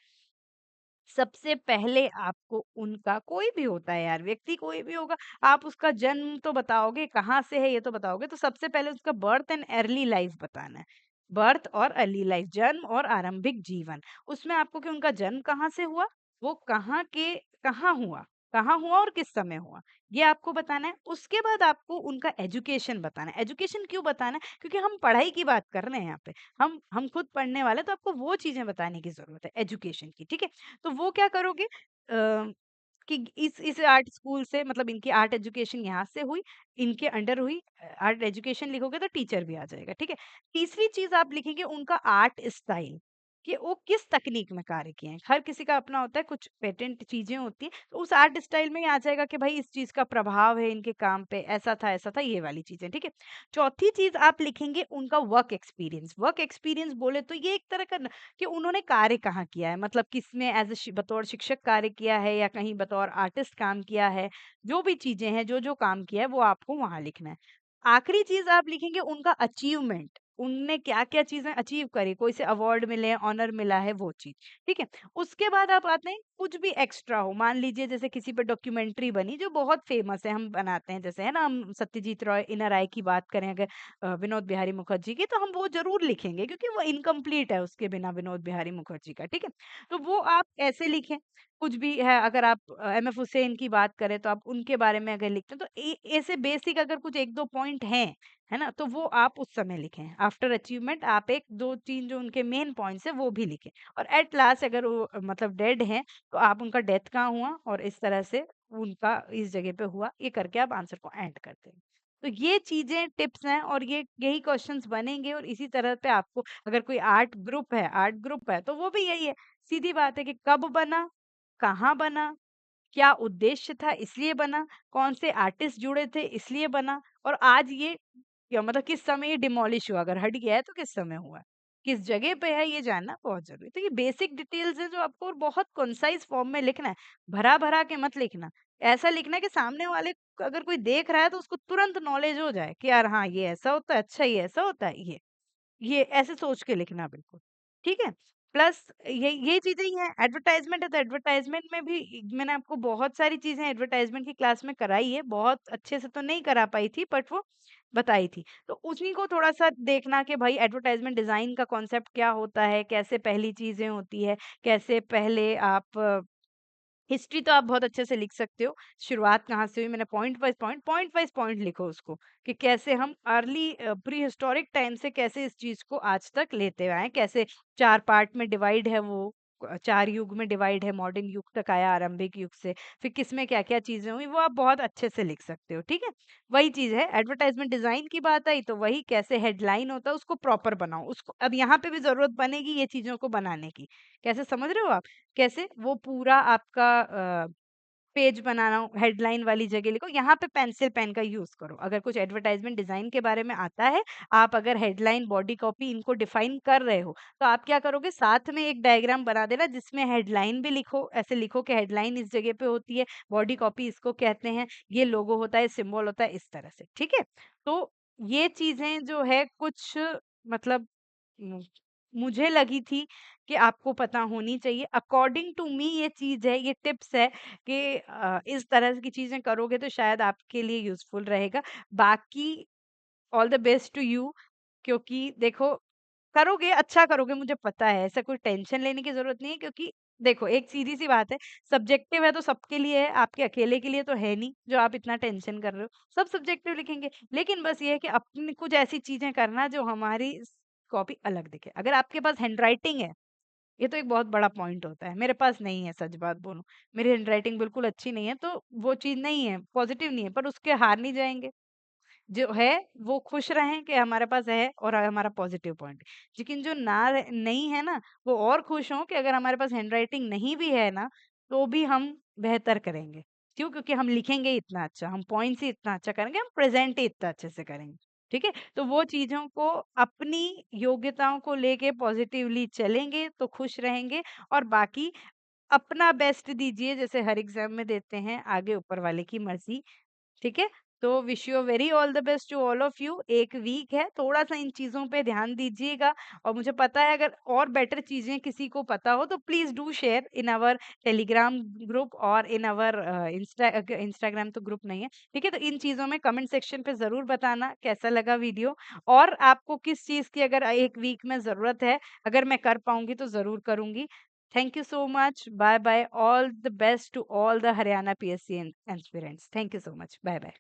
सबसे पहले आपको उनका, कोई भी होता है यार, व्यक्ति कोई भी होगा, आप उसका जन्म तो बताओगे, कहाँ से है ये तो बताओगे, तो सबसे पहले उसका बर्थ एंड अर्ली लाइफ बताना है। बर्थ और अर्ली लाइफ, जन्म और आरंभिक जीवन। उसमें आपको कि उनका जन्म कहाँ से हुआ, वो कहाँ के, कहाँ हुआ, कहाँ हुआ और किस समय हुआ, ये आपको बताना है। उसके बाद आपको उनका एजुकेशन बताना है। एजुकेशन क्यों बताना है? क्योंकि हम पढ़ाई की बात कर रहे हैं यहाँ पे, हम खुद पढ़ने वाले, तो आपको वो चीजें बताने की जरूरत है एजुकेशन की। ठीक है, तो वो क्या करोगे, कि इस आर्ट स्कूल से, मतलब इनकी आर्ट एजुकेशन यहाँ से हुई, इनके अंडर हुई। आर्ट एजुकेशन लिखोगे तो टीचर भी आ जाएगा। ठीक है, तीसरी चीज आप लिखेंगे उनका आर्ट स्टाइल, कि वो किस तकनीक में कार्य किए हैं। हर किसी का अपना होता है, कुछ पेटेंट चीजें होती हैं, तो उस आर्ट स्टाइल में ही आ जाएगा कि भाई इस चीज का प्रभाव है इनके काम पे, ऐसा था, ये वाली चीजें। ठीक है, चौथी चीज आप लिखेंगे उनका वर्क एक्सपीरियंस। वर्क एक्सपीरियंस बोले तो ये एक तरह का कि उन्होंने कार्य कहाँ किया है, मतलब किसमें एज़ बतौर शिक्षक कार्य किया है या कहीं बतौर आर्टिस्ट काम किया है। जो भी चीज़ें हैं, जो-जो काम किया है वो आपको वहाँ लिखना है। आखिरी चीज़ आप लिखेंगे उनका अचीवमेंट, उनने क्या-क्या चीज़ें अचीव करी, कोई से अवार्ड मिले हैं, ऑनर मिला है, वो चीज़, ठीक है? उसके बाद आप आते हैं कुछ भी एक्स्ट्रा हो, मान लीजिए जैसे किसी पे डॉक्यूमेंट्री बनी जो बहुत फेमस है, हम बनाते हैं जैसे है ना, हम सत्यजीत रॉय इनर आई की बात करें अगर विनोद बिहारी मुखर्जी की, तो हम वो ज़रूर लिखेंगे क्योंकि वो इनकम्प्लीट है उसके बिना विनोद बिहारी मुखर्जी का, ठीक है? तो वो आप ऐसे लिखें, कुछ भी है अगर आप एम.एफ. हुसैन की बात करें तो आप उनके बारे में अगर लिखते हैं तो ऐसे बेसिक अगर कुछ 1-2 पॉइंट हैं, है ना? तो वो आप उस समय लिखें। आफ्टर अचीवमेंट आप 1-2-3 जो उनके मेन पॉइंट्स हैं वो भी लिखें और एट लास्ट अगर वो मतलब डेड हैं तो आप उनका डेथ कहाँ हुआ और इस तरह से उनका इस जगह पे हुआ, ये करके आप आंसर को एंड कर दें। तो ये चीज़ें टिप्स हैं और ये यही क्वेश्चंस बनेंगे और इसी तरह पे आपको अगर कोई आर्ट ग्रुप है तो वो भी यही है। सीधी बात है कि कब बना, कहाँ बना, क्या उद्देश्य था इसलिए बना, कौन से आर्टिस्ट जुड़े थे इसलिए बना और आज ये या मतलब किस समय ये डिमोलिश हुआ, अगर हट गया है तो किस समय हुआ है, किस जगह पे है ये जानना बहुत ज़रूरी है। तो ये बेसिक डिटेल्स है जो आपको और बहुत कंसाइज़ फॉर्म में लिखना है, भरा-भरा के मत लिखना। ऐसा लिखना है कि सामने वाले को अगर कोई देख रहा है तो उसको तुरंत नॉलेज हो जाए कि यार हाँ, ये ऐसा होता है, अच्छा ये ऐसा होता है, ये ऐसे सोच के लिखना बिल्कुल, ठीक है? प्लस ये चीज़ें ही हैं, एडवर्टाइज़मेंट है तो एडवर्टाइज़मेंट में भी मैंने आपको बहुत सारी चीज़ें एडवर्टाइज़मेंट की क्लास में कराई है, बहुत अच्छे से तो नहीं करा पाई थी बट वो बताई थी। तो उन्हीं को थोड़ा-सा देखना कि भाई एडवर्टाइज़मेंट डिज़ाइन का कॉन्सेप्ट क्या होता है, कैसे पहली चीज़ें होती है, कैसे पहले आप हिस्ट्री तो आप बहुत अच्छे से लिख सकते हो। शुरुआत कहाँ से हुई मैंने पॉइंट वाइज़ पॉइंट लिखो उसको कि कैसे हम अर्ली प्री हिस्टोरिक टाइम से कैसे इस चीज़ को आज तक लेते आए हैं, कैसे 4 पार्ट में डिवाइड है वो 4 युग में डिवाइड है, मॉडर्न युग तक आया आरंभिक युग से, फिर किसमें क्या-क्या चीज़ें हुई वो आप बहुत अच्छे से लिख सकते हो, ठीक है? वही चीज़ है एडवर्टाइज़मेंट डिज़ाइन की बात आई तो वही कैसे हेडलाइन होता है उसको प्रॉपर बनाओ, उसको अब यहाँ पे भी ज़रूरत बनेगी ये चीज़ों को बनाने की। कैसे समझ रहे हो आप? कैसे? वो पूरा आपका पेज बनाना हो, हेडलाइन वाली जगह लिखो, यहाँ पे पेंसिल पेन का यूज़ करो। अगर कुछ एडवर्टाइज़मेंट डिज़ाइन के बारे में आता है, आप अगर हेडलाइन, बॉडी कॉपी इनको डिफ़ाइन कर रहे हो, तो आप क्या करोगे साथ में एक डायग्राम बना देना जिसमें हेडलाइन भी लिखो, ऐसे लिखो कि हेडलाइन इस जगह पे होती है, बॉडी कॉपी इसको कहते हैं, ये लोगो होता है, सिंबल होता है, इस तरह से, ठीक है? तो ये चीज़ें जो है कुछ मतलब उम, मुझे लगी थी कि आपको पता होनी चाहिए। अकॉर्डिंग टू मी ये चीज़ है, ये टिप्स है कि इस तरह की चीज़ें करोगे तो शायद आपके लिए यूज़फुल रहेगा। बाकी all the best to you क्योंकि देखो करोगे, अच्छा करोगे मुझे पता है, ऐसा कोई टेंशन लेने की ज़रूरत नहीं है क्योंकि देखो एक सीधी-सी बात है, सब्जेक्टिव है तो सबके लिए है, आपके अकेले के लिए तो है नहीं, जो आप इतना टेंशन कर रहे हो। सब सब्जेक्टिव लिखेंगे, लेकिन बस ये है कि अपनी कुछ ऐसी चीज़ें करना जो हमारी कॉपी अलग दिखे। अगर आपके पास हैंडराइटिंग है, ये तो एक बहुत बड़ा पॉइंट होता है, मेरे पास नहीं है सच बात बोलूँ, मेरी हैंडराइटिंग बिल्कुल अच्छी नहीं है, तो वो चीज़ नहीं है, पॉज़िटिव नहीं है, पर उसके हार नहीं जाएँगे। जो है वो खुश रहें कि हमारे पास है और हमारा पॉजिटिव पॉइंट है। लेकिन जो नहीं है ना, वो और खुश हों कि अगर हमारे पास हैंडराइटिंग नहीं भी है ना, तो भी हम बेहतर करेंगे। क्यों? क्योंकि हम लिखेंगे ही इतना अच्छा, हम पॉइंट्स ही इतना अच्छा करेंगे, हम प्रेज़ेंट ही इतना अच्छे से करेंगे। ठीक है? तो वो चीज़ों को अपनी योग्यताओं को लेके पॉजिटिवली चलेंगे तो खुश रहेंगे और बाकी अपना बेस्ट दीजिए जैसे हर एग्ज़ाम में देते हैं, आगे ऊपर वाले की मर्ज़ी ठीक है? तो wish you very all the best to all of you. 1 week है, थोड़ा-सा इन चीज़ों पे ध्यान दीजिएगा और मुझे पता है अगर और बेटर चीज़ें किसी को पता हो तो please do share in our Telegram group और इन आवर इंस्टाग्राम तो ग्रुप नहीं है, ठीक है? तो इन चीज़ों में कमेंट सेक्शन पे ज़रूर बताना कैसा लगा वीडियो और आपको किस चीज़ की अगर 1 वीक में ज़रूरत है, अगर मैं कर पाऊँगी तो ज़रूर करूँगी। Thank you so much. Bye bye. All the best to all the Haryana PSC aspirants. Thank you so much. Bye bye.